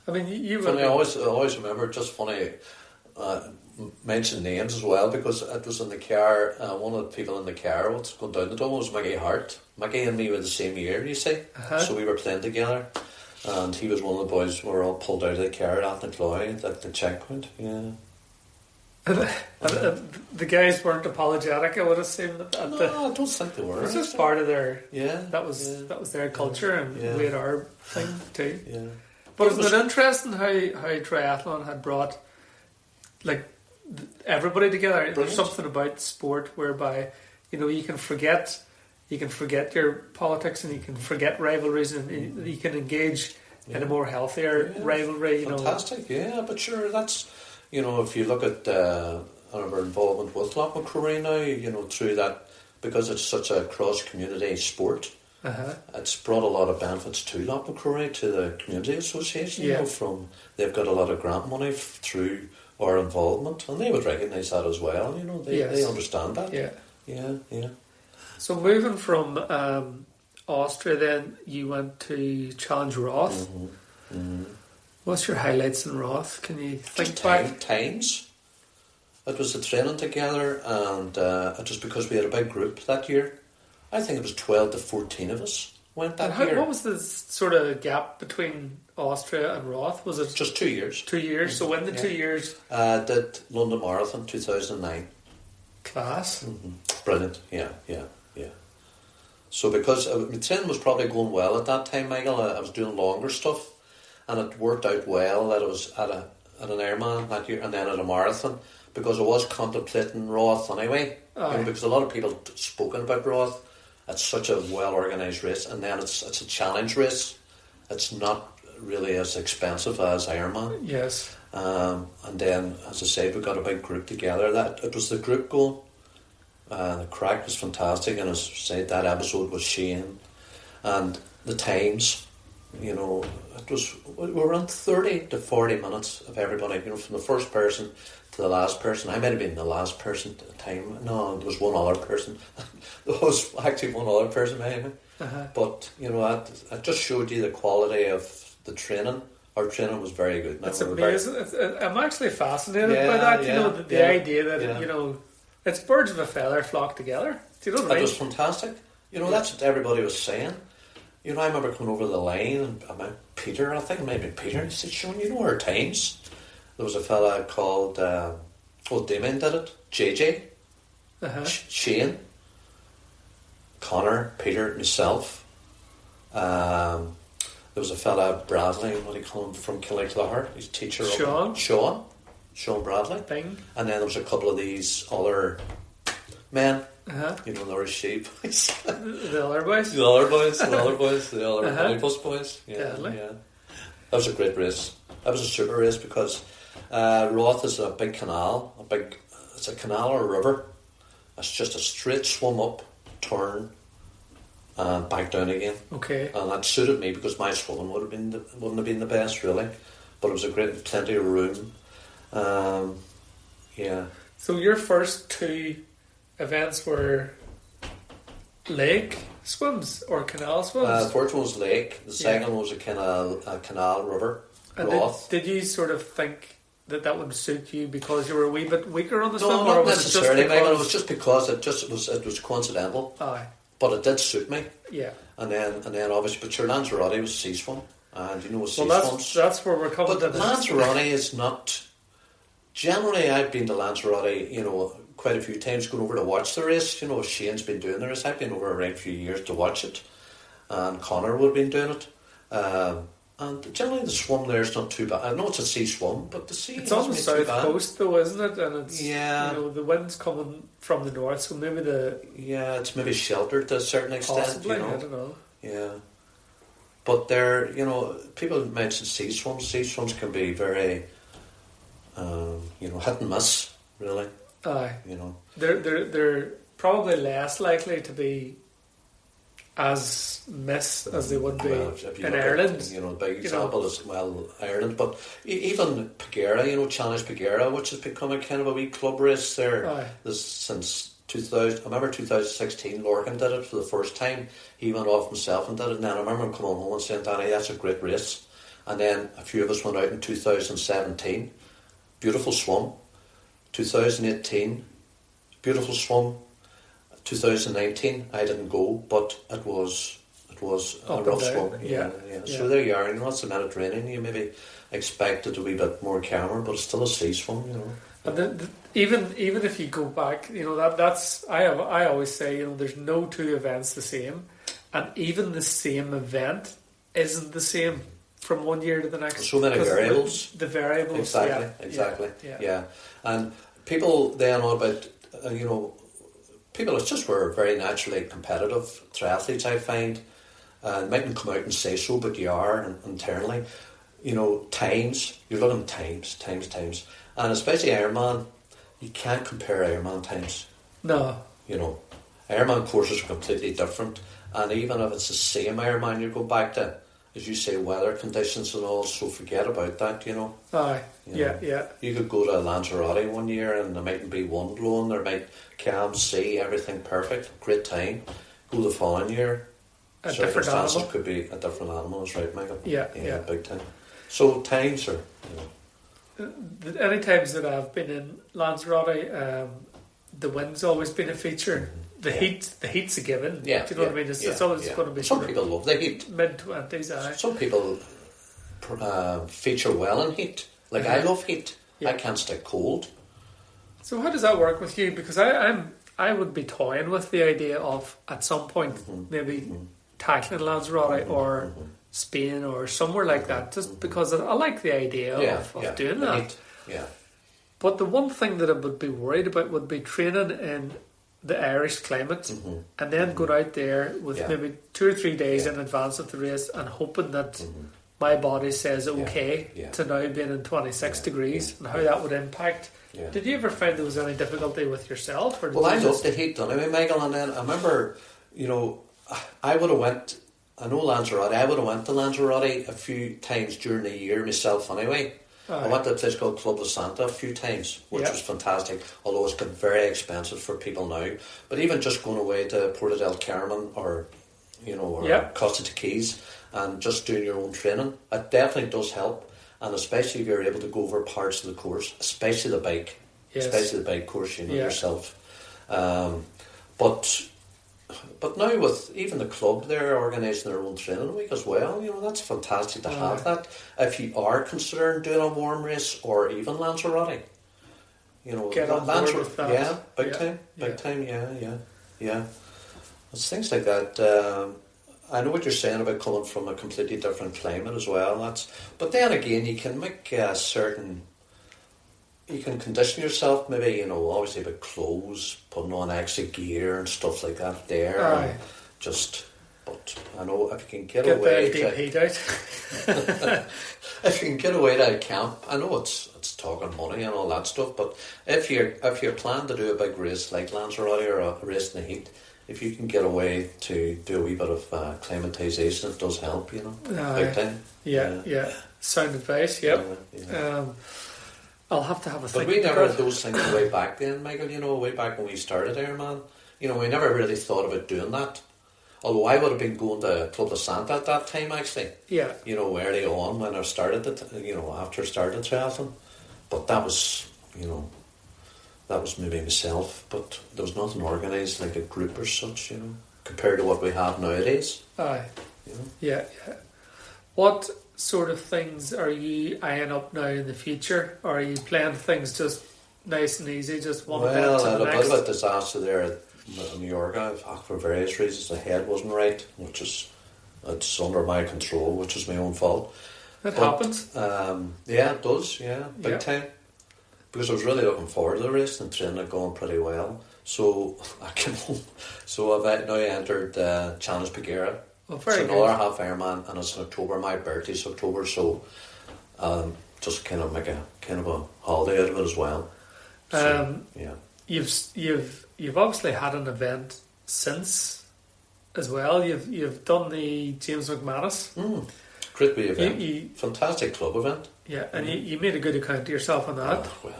I mean, you funny, I always remember, just funny, mention names as well, because it was in the car, one of the people in the car was going down the dome was Mickey Hart. Mickey and me were the same year, you see, so we were playing together, and he was one of the boys who were all pulled out of the car at Athncloy at the checkpoint. The guys weren't apologetic, I would assume. I don't think they were. It was just part of their... That was their culture, and we had our thing too. Yeah. But isn't it interesting how triathlon had brought everybody together? Brilliant. There's something about sport whereby you can forget your politics, and you can forget rivalries, and you can engage in a more healthier rivalry. Fantastic, but sure, that's if you look at our involvement with Loch McCrory now, through that, because it's such a cross community sport. It's brought a lot of benefits to Lochmacrory, to the community association. You know, from they've got a lot of grant money through our involvement, and they would recognise that as well. You know, they understand that. Yeah. So moving from Austria, then you went to Challenge Roth. What's your highlights in Roth? Can you think back? Times. It was the training together, and it was because we had a big group that year. I think it was 12 to 14 of us went that year. What was the sort of gap between Austria and Roth? Was it just 2 years? 2 years. So when the 2 years? Did London Marathon 2009. Class. Brilliant. Yeah. So because my training was probably going well at that time, Michael, I was doing longer stuff, and it worked out well that I was at an Ironman that year and then at a marathon, because I was contemplating Roth anyway. You know, because a lot of people had spoken about Roth. It's such a well organised race, and then it's a challenge race. It's not really as expensive as Ironman. Yes. And then, as I said, we got a big group together. That it was the group going. The crack was fantastic, and as I said, that episode was Shane, and the times. You know, we were on 30 to 40 minutes of everybody. You know, from the first person to the last person. I might have been the last person at the time. No, there was one other person. There was actually one other person behind me. But, you know, it just showed you the quality of the training. Our training was very good. It's amazing. I'm actually fascinated by that. You know, the idea that, you know, it's birds of a feather flock together. Do you know what I mean? It was fantastic. You know, that's what everybody was saying. You know, I remember coming over the line, and I met Peter, I think it might have been Peter, and he said, Sean, you know our times? There was a fella called, Damien did it, JJ, Shane, Connor, Peter, myself. There was a fella, Bradley, what do you call him, from Killyclahar, he's a teacher. Sean Bradley. Bing. And then there was a couple of these other men. You know, there were sheep. The other boys? The other Polypus boys. Yeah. That was a great race. That was a super race because Roth is a big canal. It's a canal or a river. It's just a straight swim up, turn, and back down again. Okay. And that suited me because my swimming wouldn't have been the best really, but it was plenty of room. So your first two events were lake swims or canal swims? The first one was lake. The second one was a canal river. And Roth. Did you sort of think that would suit you because you were a wee bit weaker on the swim? No, not necessarily, Michael. It was just because it was coincidental. Aye. But it did suit me. Yeah. And then obviously, but your Lanzarote was sea swim, and you know sea swims. That's where we're coming to. But Lanzarote is not. Generally, I've been to Lanzarote, you know, quite a few times, going over to watch the race. You know, Shane's been doing the race. I've been over a right few years to watch it, and Connor would have been doing it. And generally, the swim there is not too bad. I know it's a sea swim, but the sea. It's on the south coast, though, isn't it? And it's you know, the wind's coming from the north, so maybe it's maybe sheltered to a certain extent. Possibly, you know? I don't know. Yeah, but there, you know, people mention sea swims. Sea swims can be very, you know, hit and miss, really. Aye. You know, they're probably less likely to be as miss as they would be in Ireland. You know, the big example is Ireland, but even Pagera, you know, Challenge Pagera, which has become a kind of a wee club race there. Since 2000, I remember 2016, Lorcan did it for the first time. He went off himself and did it, and then I remember him coming home and saying, Danny, that's a great race. And then a few of us went out in 2017, beautiful swim. 2018, beautiful swim. 2019, I didn't go, but it was a rough swim. Yeah. So there you are. You know, it's the Mediterranean. You maybe expect it to be a bit more calmer, but it's still a sea swim. You know. And then, even if you go back, you know, that's I always say, you know, there's no two events the same, and even the same event isn't the same from one year to the next. So many variables. The variables. Exactly. Yeah. And people then on about you know. People, it's just we're very naturally competitive triathletes, I find. Mightn't come out and say so, but you are internally. You know, times, you're looking at times. And especially Ironman, you can't compare Ironman times. No. You know, Ironman courses are completely different. And even if it's the same Ironman you go back to, as you say, weather conditions and all, so forget about that, you know. Aye, You know, yeah. You could go to Lanzarote one year and there mightn't be wind blowing, there might calm sea, everything perfect, great time. Go the following year, A different circumstances animal. could be a different animal, that's right, Michael? Yeah. Big time. So times are, you know. Any times that I've been in Lanzarote, the wind's always been a feature. The heat's a given. Yeah, Do you know what I mean? It's always going to be Some people love the heat. mid-20s. Aye. Some people feature well in heat. Like I love heat. Yeah. I can't stick cold. So how does that work with you? Because I would be toying with the idea of at some point maybe tackling Lanzarote or Spain or somewhere like that, just because I like the idea of doing the that. heat. Yeah. But the one thing that I would be worried about would be training in the Irish climate and then going out there with maybe 2 or 3 days in advance of the race and hoping that my body says okay to now being in 26 degrees and how that would impact. Yeah. Did you ever find there was any difficulty with yourself? Or Well, I love the heat, don't I, Michael? And then I remember, you know, I would have went. I know Lanzarote. I would have went to Lanzarote a few times during the year myself. Anyway, I went to a place called Club de Santa a few times, which was fantastic. Although it's got very expensive for people now. But even just going away to Porto del Carmen or, you know, or Costa de Keys and just doing your own training, it definitely does help. And especially if you're able to go over parts of the course, especially the bike, especially the bike course, you know yourself. But now with even the club, they're organising their own training week as well. You know, that's fantastic to have that. If you are considering doing a warm race or even Lanzarote, you know, get on board with that. Yeah, big time. Yeah. It's things like that. I know what you're saying about coming from a completely different climate as well. But then again, you can make you can condition yourself. Maybe, you know, obviously about clothes, putting on extra gear and stuff like that. There, but I know if you can get away, the deep heat out. if you can get away to a camp, I know it's talking money and all that stuff. But if you're planning to do a big race like Lanzarote or a race in the heat, if you can get away to do a wee bit of acclimatisation, it does help, you know, big time. Yeah. Sound advice, yep. I'll have to have a think. But we never had those things way back then, Michael, you know, way back when we started Ironman. You know, we never really thought about doing that. Although I would have been going to Club de Santa at that time, actually. Yeah. You know, early on when I started it, you know, after I started triathlon. But that was, you know, that was maybe myself, but there was nothing organised like a group or such, you know, compared to what we have nowadays. Aye. You know? Yeah. What sort of things are you eyeing up now in the future? Or are you playing things just nice and easy, just one event to the next? Well, I had a bit of a disaster there at Mallorca for various reasons. The head wasn't right, it's under my control, which is my own fault. It happens. Yeah, it does, big time. Because I was really looking forward to the race and training had gone pretty well. So I came home. So I've now entered Challenge Pagera. Oh, very it's another half Ironman and it's in October. My birthday's October, so just kind of make a holiday out of it as well. So, You've obviously had an event since as well. You've done the James McManus. Great wee event. Fantastic club event. Yeah, and you made a good account of yourself on that. Well,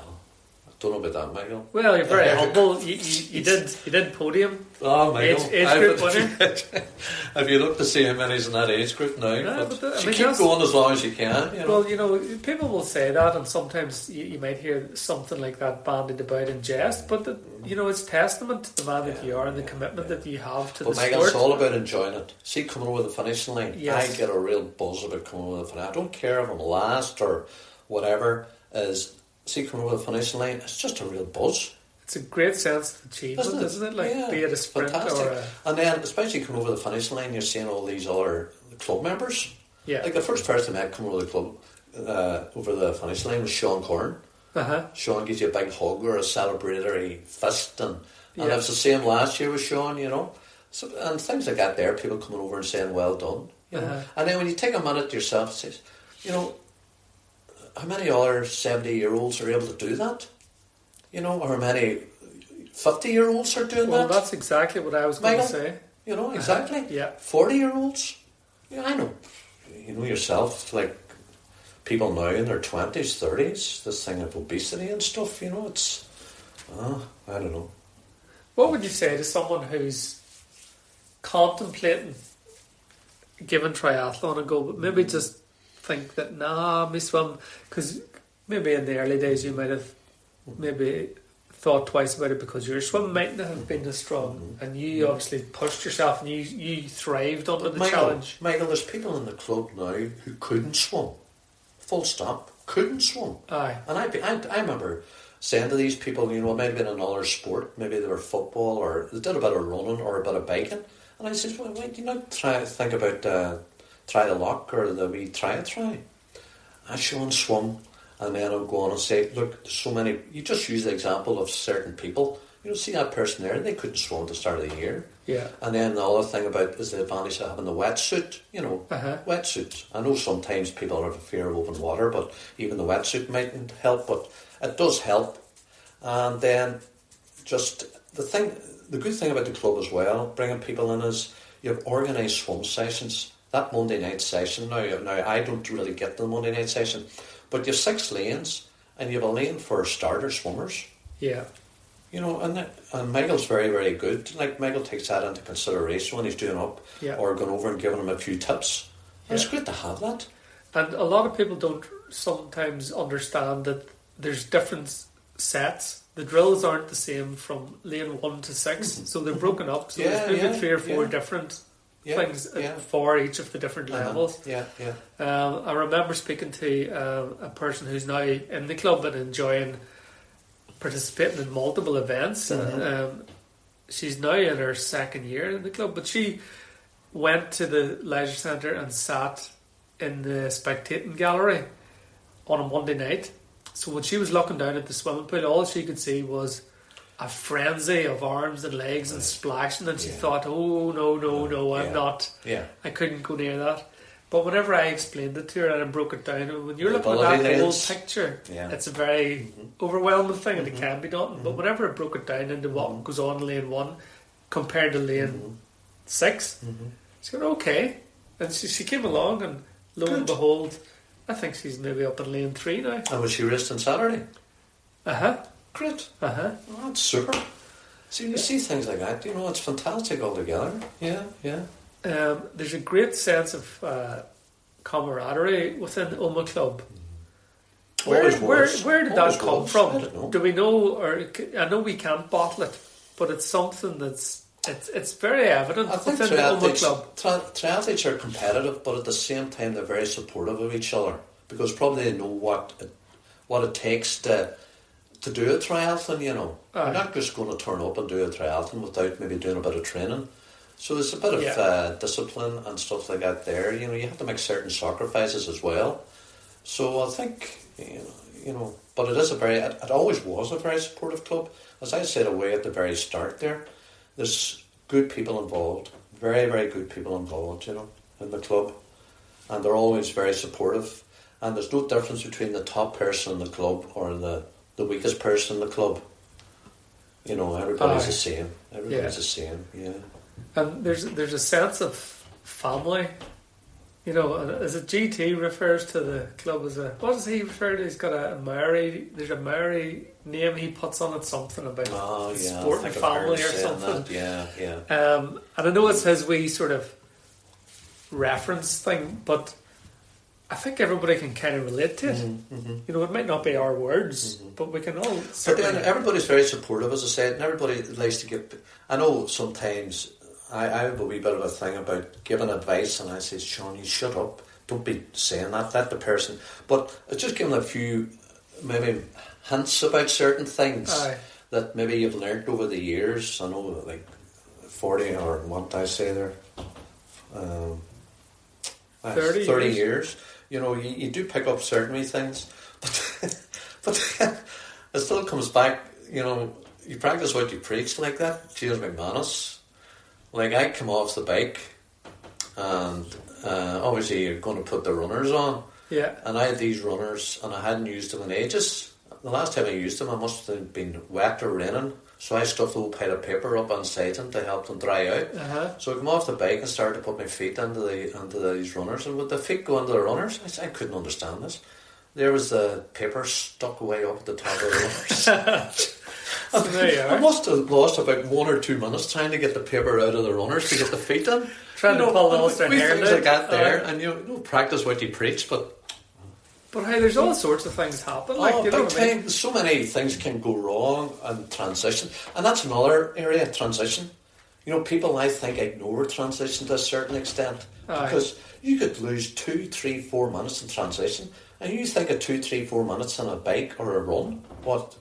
I don't know about that, Michael. Well, you're very humble. You did podium. Oh, Michael. Age group winner. Have you looked to see how many's in that age group now? No, keep going as long as you can. You know? Well, you know, people will say that, and sometimes you might hear something like that bandied about in jest, but you know, it's testament to the man that you are and the commitment that you have to the Michael, sport. it's all about enjoying it. See, coming over the finishing line, I get a real buzz about coming over the finish. I don't care if I'm last or whatever. See, coming over the finishing line, it's just a real buzz. It's a great sense of achievement, isn't it? Like, be it a sprint fantastic. or a... And then, especially coming over the finish line, you're seeing all these other club members. Yeah. Like the first person I met coming over the club, over the finish line was Sean Corn. Sean gives you a big hug or a celebratory fist, and it was the same last year with Sean, you know. So, and things like that there, people coming over and saying, well done. You know? And then when you take a minute to yourself, it says, you know, how many other 70-year-olds are able to do that? You know, or how many 50-year-olds are doing that? Well, that's exactly what I was going to say. You know, exactly. Yeah. 40-year-olds. Yeah, I know. You know yourself, like people now in their 20s, 30s, this thing of obesity and stuff, you know, it's, I don't know. What would you say to someone who's contemplating giving triathlon a go, but maybe just think that, nah, me swim, because maybe in the early days you might have maybe thought twice about it because your swim mightn't have been as strong, and you obviously pushed yourself and you thrived under the challenge. Michael, there's people in the club now who couldn't swim. Full stop. Couldn't swim. Aye. And I remember saying to these people, you know, it might have been another sport, maybe they were football or they did a bit of running or a bit of biking. And I said, well, why do you not think about try the lock or the wee try. I show and swim, and then I'll go on and say, look, there's so many, you just use the example of certain people. You know, see that person there, they couldn't swim at the start of the year. Yeah. And then the other thing about is the advantage of having the wetsuit, you know, wetsuit. I know sometimes people have a fear of open water, but even the wetsuit mightn't help, but it does help. And then just the good thing about the club as well, bringing people in, is you have organised swim sessions. That Monday night session, now I don't really get the Monday night session, but you have 6 lanes, and you have a lane for starter swimmers. Yeah. You know, and Michael's very, very good. Like, Michael takes that into consideration when he's doing up, or going over and giving him a few tips. And it's great to have that. And a lot of people don't sometimes understand that there's different sets. The drills aren't the same from lane 1 to 6, so they're broken up. So there's maybe 3 or 4 different things for each of the different levels. I remember speaking to a person who's now in the club and enjoying participating in multiple events. She's now in her 2nd year in the club, but she went to the leisure centre and sat in the spectating gallery on a Monday night. So when she was looking down at the swimming pool, all she could see was a frenzy of arms and legs and splashing, and she thought, oh, no, I'm not. Yeah. I couldn't go near that. But whenever I explained it to her and I broke it down, when you're looking at that whole picture, it's a very overwhelming thing, and it can be done. But whenever I broke it down into what goes on in lane 1 compared to lane 6, she went, okay. And she came along, and lo and behold, I think she's maybe up in lane 3 now. And was she raced on Saturday? Great. Well, that's super. So you see things like that, you know, it's fantastic altogether. There's a great sense of camaraderie within the Oma Club. Where did that come from? Do we know, or I know we can't bottle it, but it's something that's it's very evident within the Oma Club. Triathletes are competitive, but at the same time they're very supportive of each other, because probably they know what it takes to do a triathlon, you know. You're not just going to turn up and do a triathlon without maybe doing a bit of training. So there's a bit of discipline and stuff like that there. You know, you have to make certain sacrifices as well. So I think, you know, but it always was a very supportive club. As I said away at the very start there, there's good people involved, very, very good people involved, you know, in the club. And they're always very supportive. And there's no difference between the top person in the club or the weakest person in the club. You know, everybody's the same. Everybody's the same, And there's a sense of family, you know. As a GT refers to the club as what does he refer to? He's got there's a Maori name he puts on it, something about sport and family or something. And I know it's his wee sort of reference thing, but I think everybody can kind of relate to it. You know, it might not be our words, but we can all. But then everybody's very supportive, as I said, and everybody likes to give. I know sometimes I have a wee bit of a thing about giving advice, and I say, Sean, you shut up. Don't be saying that. Let the person. But it's just giving a few maybe hints about certain things that maybe you've learnt over the years. I know, like 40 or what did I say there? 30 years. You know, you do pick up certain wee things, but it still comes back. You know, you practice what you preach, like that. James McManus. Like, I come off the bike, and obviously you're going to put the runners on. Yeah. And I had these runners, and I hadn't used them in ages. the last time I used them, I must have been wet or raining. So I stuffed a whole pile of paper up on side them to help them dry out. So I come off the bike and started to put my feet into these runners, and with the feet go into the runners, I couldn't understand this. There was the paper stuck way up at the top of the runners. So there you are. I must have lost about 1 or 2 minutes trying to get the paper out of the runners to get the feet in. Trying to pull the Ulster hair things like that there, and practice what you preach, but hey, there's all sorts of things happen. Like, you know big what I mean? time. So many things can go wrong in transition, and that's another area, transition. People I think ignore transition to a certain extent because you could lose 2, 3, 4 minutes in transition, and you think of 2, 3, 4 minutes on a bike or a run. What?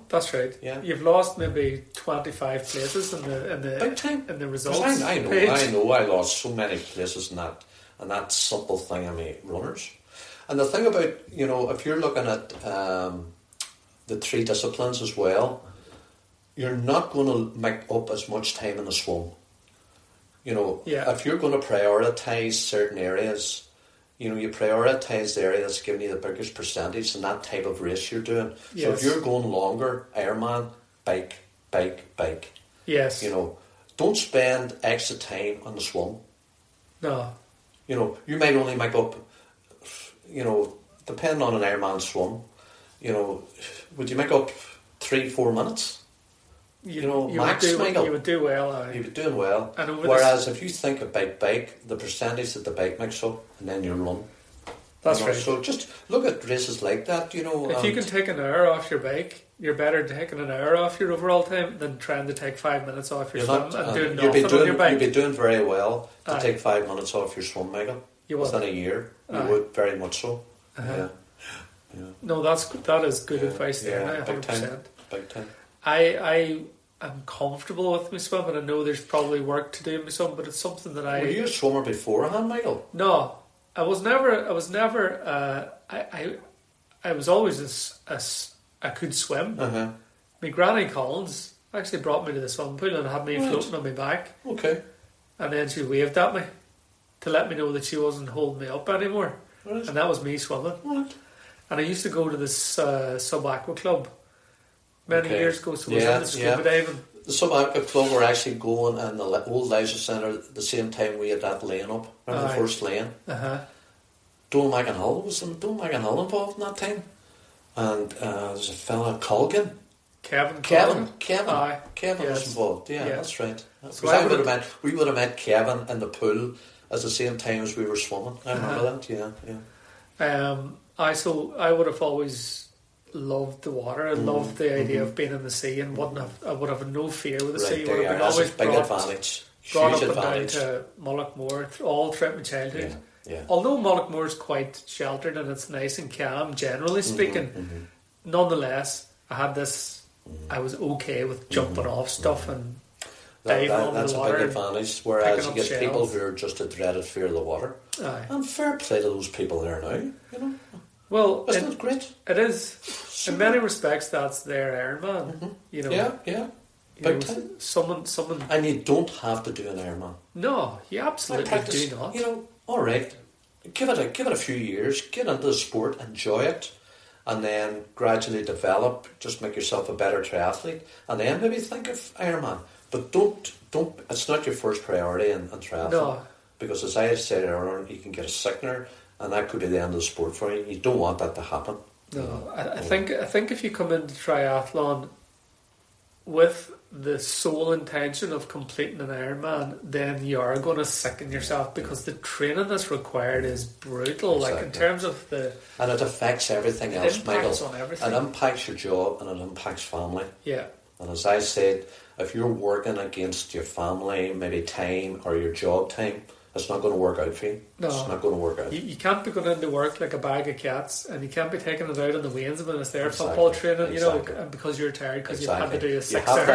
That's right. Yeah. You've lost maybe 25 places in the big time in the results. I know. Page. I know. I lost so many places in that simple thing. I mean, runners. And the thing about if you're looking at the 3 disciplines as well, you're not going to make up as much time in the swim. If you're going to prioritise certain areas, you prioritise the area that's giving you the biggest percentage in that type of race you're doing. Yes. So if you're going longer, Ironman, bike. Yes. Don't spend extra time on the swim. No. You might only make up, depending on an Ironman swim, would you make up 3, 4 minutes? Max, Michael. You would do well. You'd be doing well. And whereas if you think about bike, the percentage that the bike makes up, and then you run. That's right. So just look at races like that, If you can take an hour off your bike, you're better taking an hour off your overall time than trying to take 5 minutes off your swim and doing nothing on your bike. You'd be doing very well to take 5 minutes off your swim, Michael. You would. Within a year. You would, very much so. Yeah. No, that is good advice there. Yeah, 100%. Big time. I am comfortable with my swim, and I know there's probably work to do in my swim, but it's something that Were you a swimmer beforehand, Michael? No, I was never. I was always I could swim. My granny Collins actually brought me to the swimming pool and had me floating on my back. Okay. And then she waved at me to let me know that she wasn't holding me up anymore. Right. And that was me swimming. What? And I used to go to this sub-aqua club many years ago, so I was into scuba diving. The sub-aqua club were actually going in the old leisure centre at the same time we had that lane up. Remember the first lane? Donal McInhill was involved in that time. And there's a fella, Colgan. Kevin was involved. Yeah, that's right. So we would have met Kevin in the pool at the same time as we were swimming. I remember that. Yeah. I would have always loved the water. I loved the idea of being in the sea, and I would have no fear with the sea. Would have been always big advantage. Brought Huge up advantage. and down to Mullaghmore all throughout my childhood. Yeah. Although Mullaghmore is quite sheltered and it's nice and calm, generally speaking, nonetheless, I had this. I was okay with jumping off stuff and diving on the water. That's a big advantage. Whereas you get shells. people who are just a dreaded fear of the water. Aye. And fair play to those people there now. Well, isn't it great? It is. In many respects, that's their Ironman. Yeah. Big time. Someone. And you don't have to do an Ironman. No, you absolutely do not. All right. Give it a few years. Get into the sport. Enjoy it. And then gradually develop, just make yourself a better triathlete, and then maybe think of Ironman. But don't. It's not your first priority in triathlon. No. Because as I said earlier, you can get a sickener, and that could be the end of the sport for you. You don't want that to happen. No, I think if you come into triathlon with the sole intention of completing an Ironman, then you are going to sicken yourself, because the training that's required is brutal. Exactly. Like in terms of and it affects everything else, Michael. On everything. It impacts your job and it impacts family. Yeah. And as I said, if you're working against your family, maybe time or your job time, it's not going to work out for you. No. It's not going to work out. You can't be going into work like a bag of cats, and you can't be taking it out on the weans when it's their football training, because you're tired because you've had to do a 6 hour You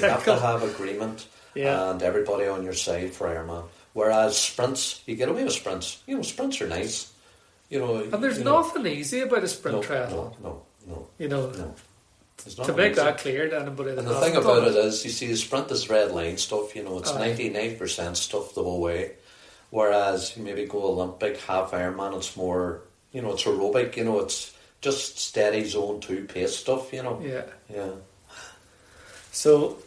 have to have agreement and everybody on your side for Ironman. Whereas sprints, you get away with sprints. Sprints are nice. And there's nothing easy about a sprint triathlon. No. To make that clear to anybody that and the thing about it is, you see, the sprint is red line stuff. It's 99% stuff the whole way. Whereas you maybe go Olympic, half Ironman, it's more, it's aerobic. It's just steady zone 2 pace stuff, you know. Yeah. Yeah. So,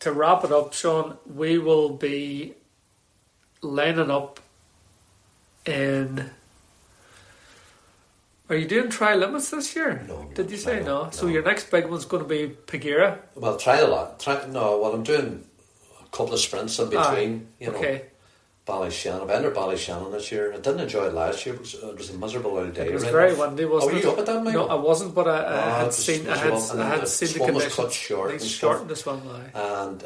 to wrap it up, Sean, we will be lining up in... Are you doing tri limits this year? No. Did you say no? No. So your next big one's going to be Pagera? Well, try a lot. I'm doing a couple of sprints in between, you know. Okay. Ballyshannon. I've entered Ballyshannon this year. I didn't enjoy it last year because it was a miserable old day. It was right very off. windy, wasn't were it? you up at that, Michael? No, I wasn't, but I had seen the one was cut conditions. short They and shortened stuff. this one now. And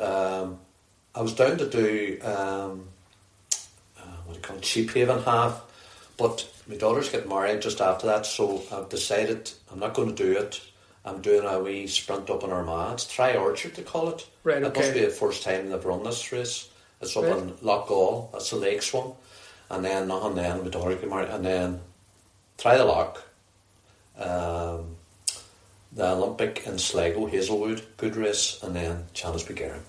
I was down to do what do you call it, Sheephaven half, but my daughter's getting married just after that, so I've decided I'm not going to do it. I'm doing a wee sprint up in Armagh. It's Tri-Orchard, they call it. Right, It okay. must be the first time they've run this race. It's up Right. in Lochgall. That's the Lakes one. And then nothing then, my daughter get married. And then Try the Loch. The Olympic in Sligo, Hazelwood, good race. And then Challenge Pagera.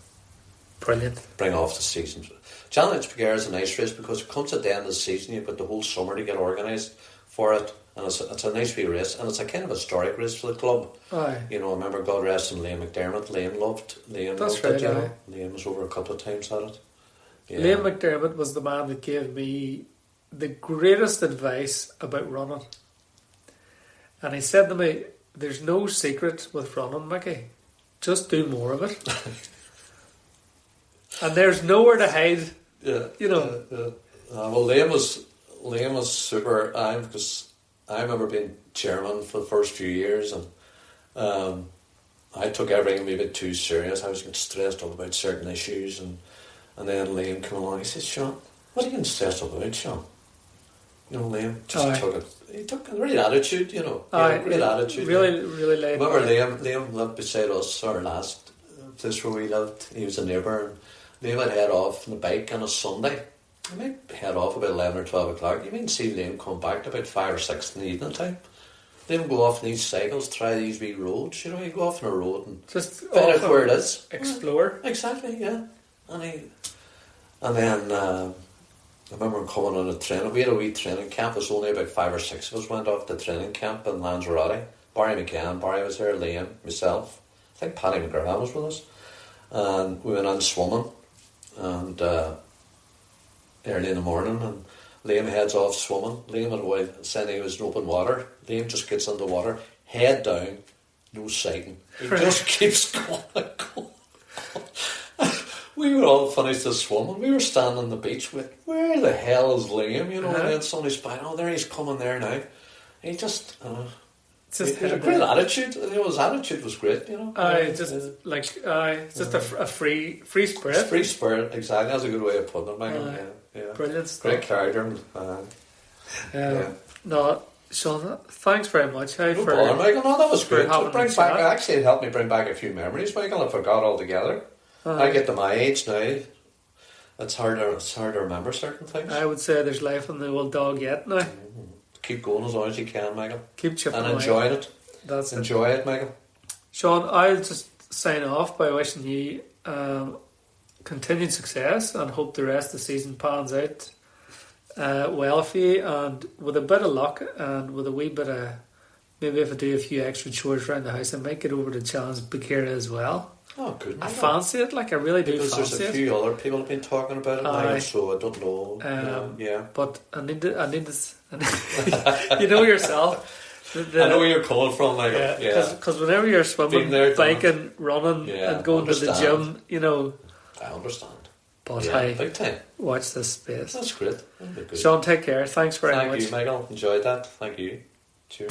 Brilliant. Bring off the season. Challenge Pagera is a nice race because it comes at the end of the season. You've got the whole summer to get organised for it. And it's a nice wee race. And it's a kind of historic race for the club. Aye. You know, I remember God rest him Liam McDermott. Liam loved That's it, right, you know. aye. Liam was over a couple of times at it. Yeah. Liam McDermott was the man that gave me the greatest advice about running. And he said to me, there's no secret with running, Mickey. Just do more of it. And there's nowhere to hide. Yeah, you know. Well, Liam was super. Because I remember being chairman for the first few years, and I took everything a bit too serious. I was getting stressed up about certain issues, and then Liam came along. He said, "Sean, what are you getting stressed up about, Sean?" You know, Liam just took it. He took a great attitude. You know, he had a great attitude. Really, really laid back. Remember, Liam lived beside us. Our last place where we lived. He was a neighbour, and Liam would head off on the bike on a Sunday. He might head off about 11 or 12 o'clock. You might see Liam come back about 5 or 6 in the evening time. Liam go off on these cycles, try these wee roads. You know, you go off on a road and just find out where it is. Explore. Yeah, exactly, yeah. And then I remember him coming on a training. We had a wee training camp. It was only about 5 or 6 of us went off the training camp in Lanzarote. Barry McCann, Barry was there, Liam, myself. I think Paddy McGrath was with us. And we went on swimming. And early in the morning, and Liam heads off swimming. Liam had away saying he was in open water. Liam just gets into water, head down, no sighting. He just keeps going. We were all finished the swimming. We were standing on the beach with, where the hell is Liam? You know, and then somebody's by, oh, there he's coming there now. He just, he had a great attitude. You know, his attitude was great, you know. Just a free spirit. Free spirit, exactly. That's a good way of putting it, Michael. Yeah. Brilliant stuff. Great character. No, Sean, thanks very much. No bother, Michael. No, that was good. It Helped me bring back a few memories, Michael. I forgot altogether. I get to my age now. It's hard to remember certain things. I would say there's life in the old dog yet now. Keep going as long as you can, Michael. Keep chipping away. And enjoying it. Enjoy it, Michael. Sean, I'll just sign off by wishing you continued success and hope the rest of the season pans out well for you, and with a bit of luck and with a wee bit of, maybe if I do a few extra chores around the house, I might get over to Challenge Pagera as well. Oh, good. I fancy it, like I really do because fancy it. There's a few other people have been talking about it now, so I don't know. Yeah. But I need this. You know yourself. I know where you're coming from, like, because whenever you're swimming, biking, running, and going to the gym, you know. I understand. But big time. Watch this space. That's great. Sean, take care. Thanks very much. Thank you, Michael. Enjoyed that. Thank you.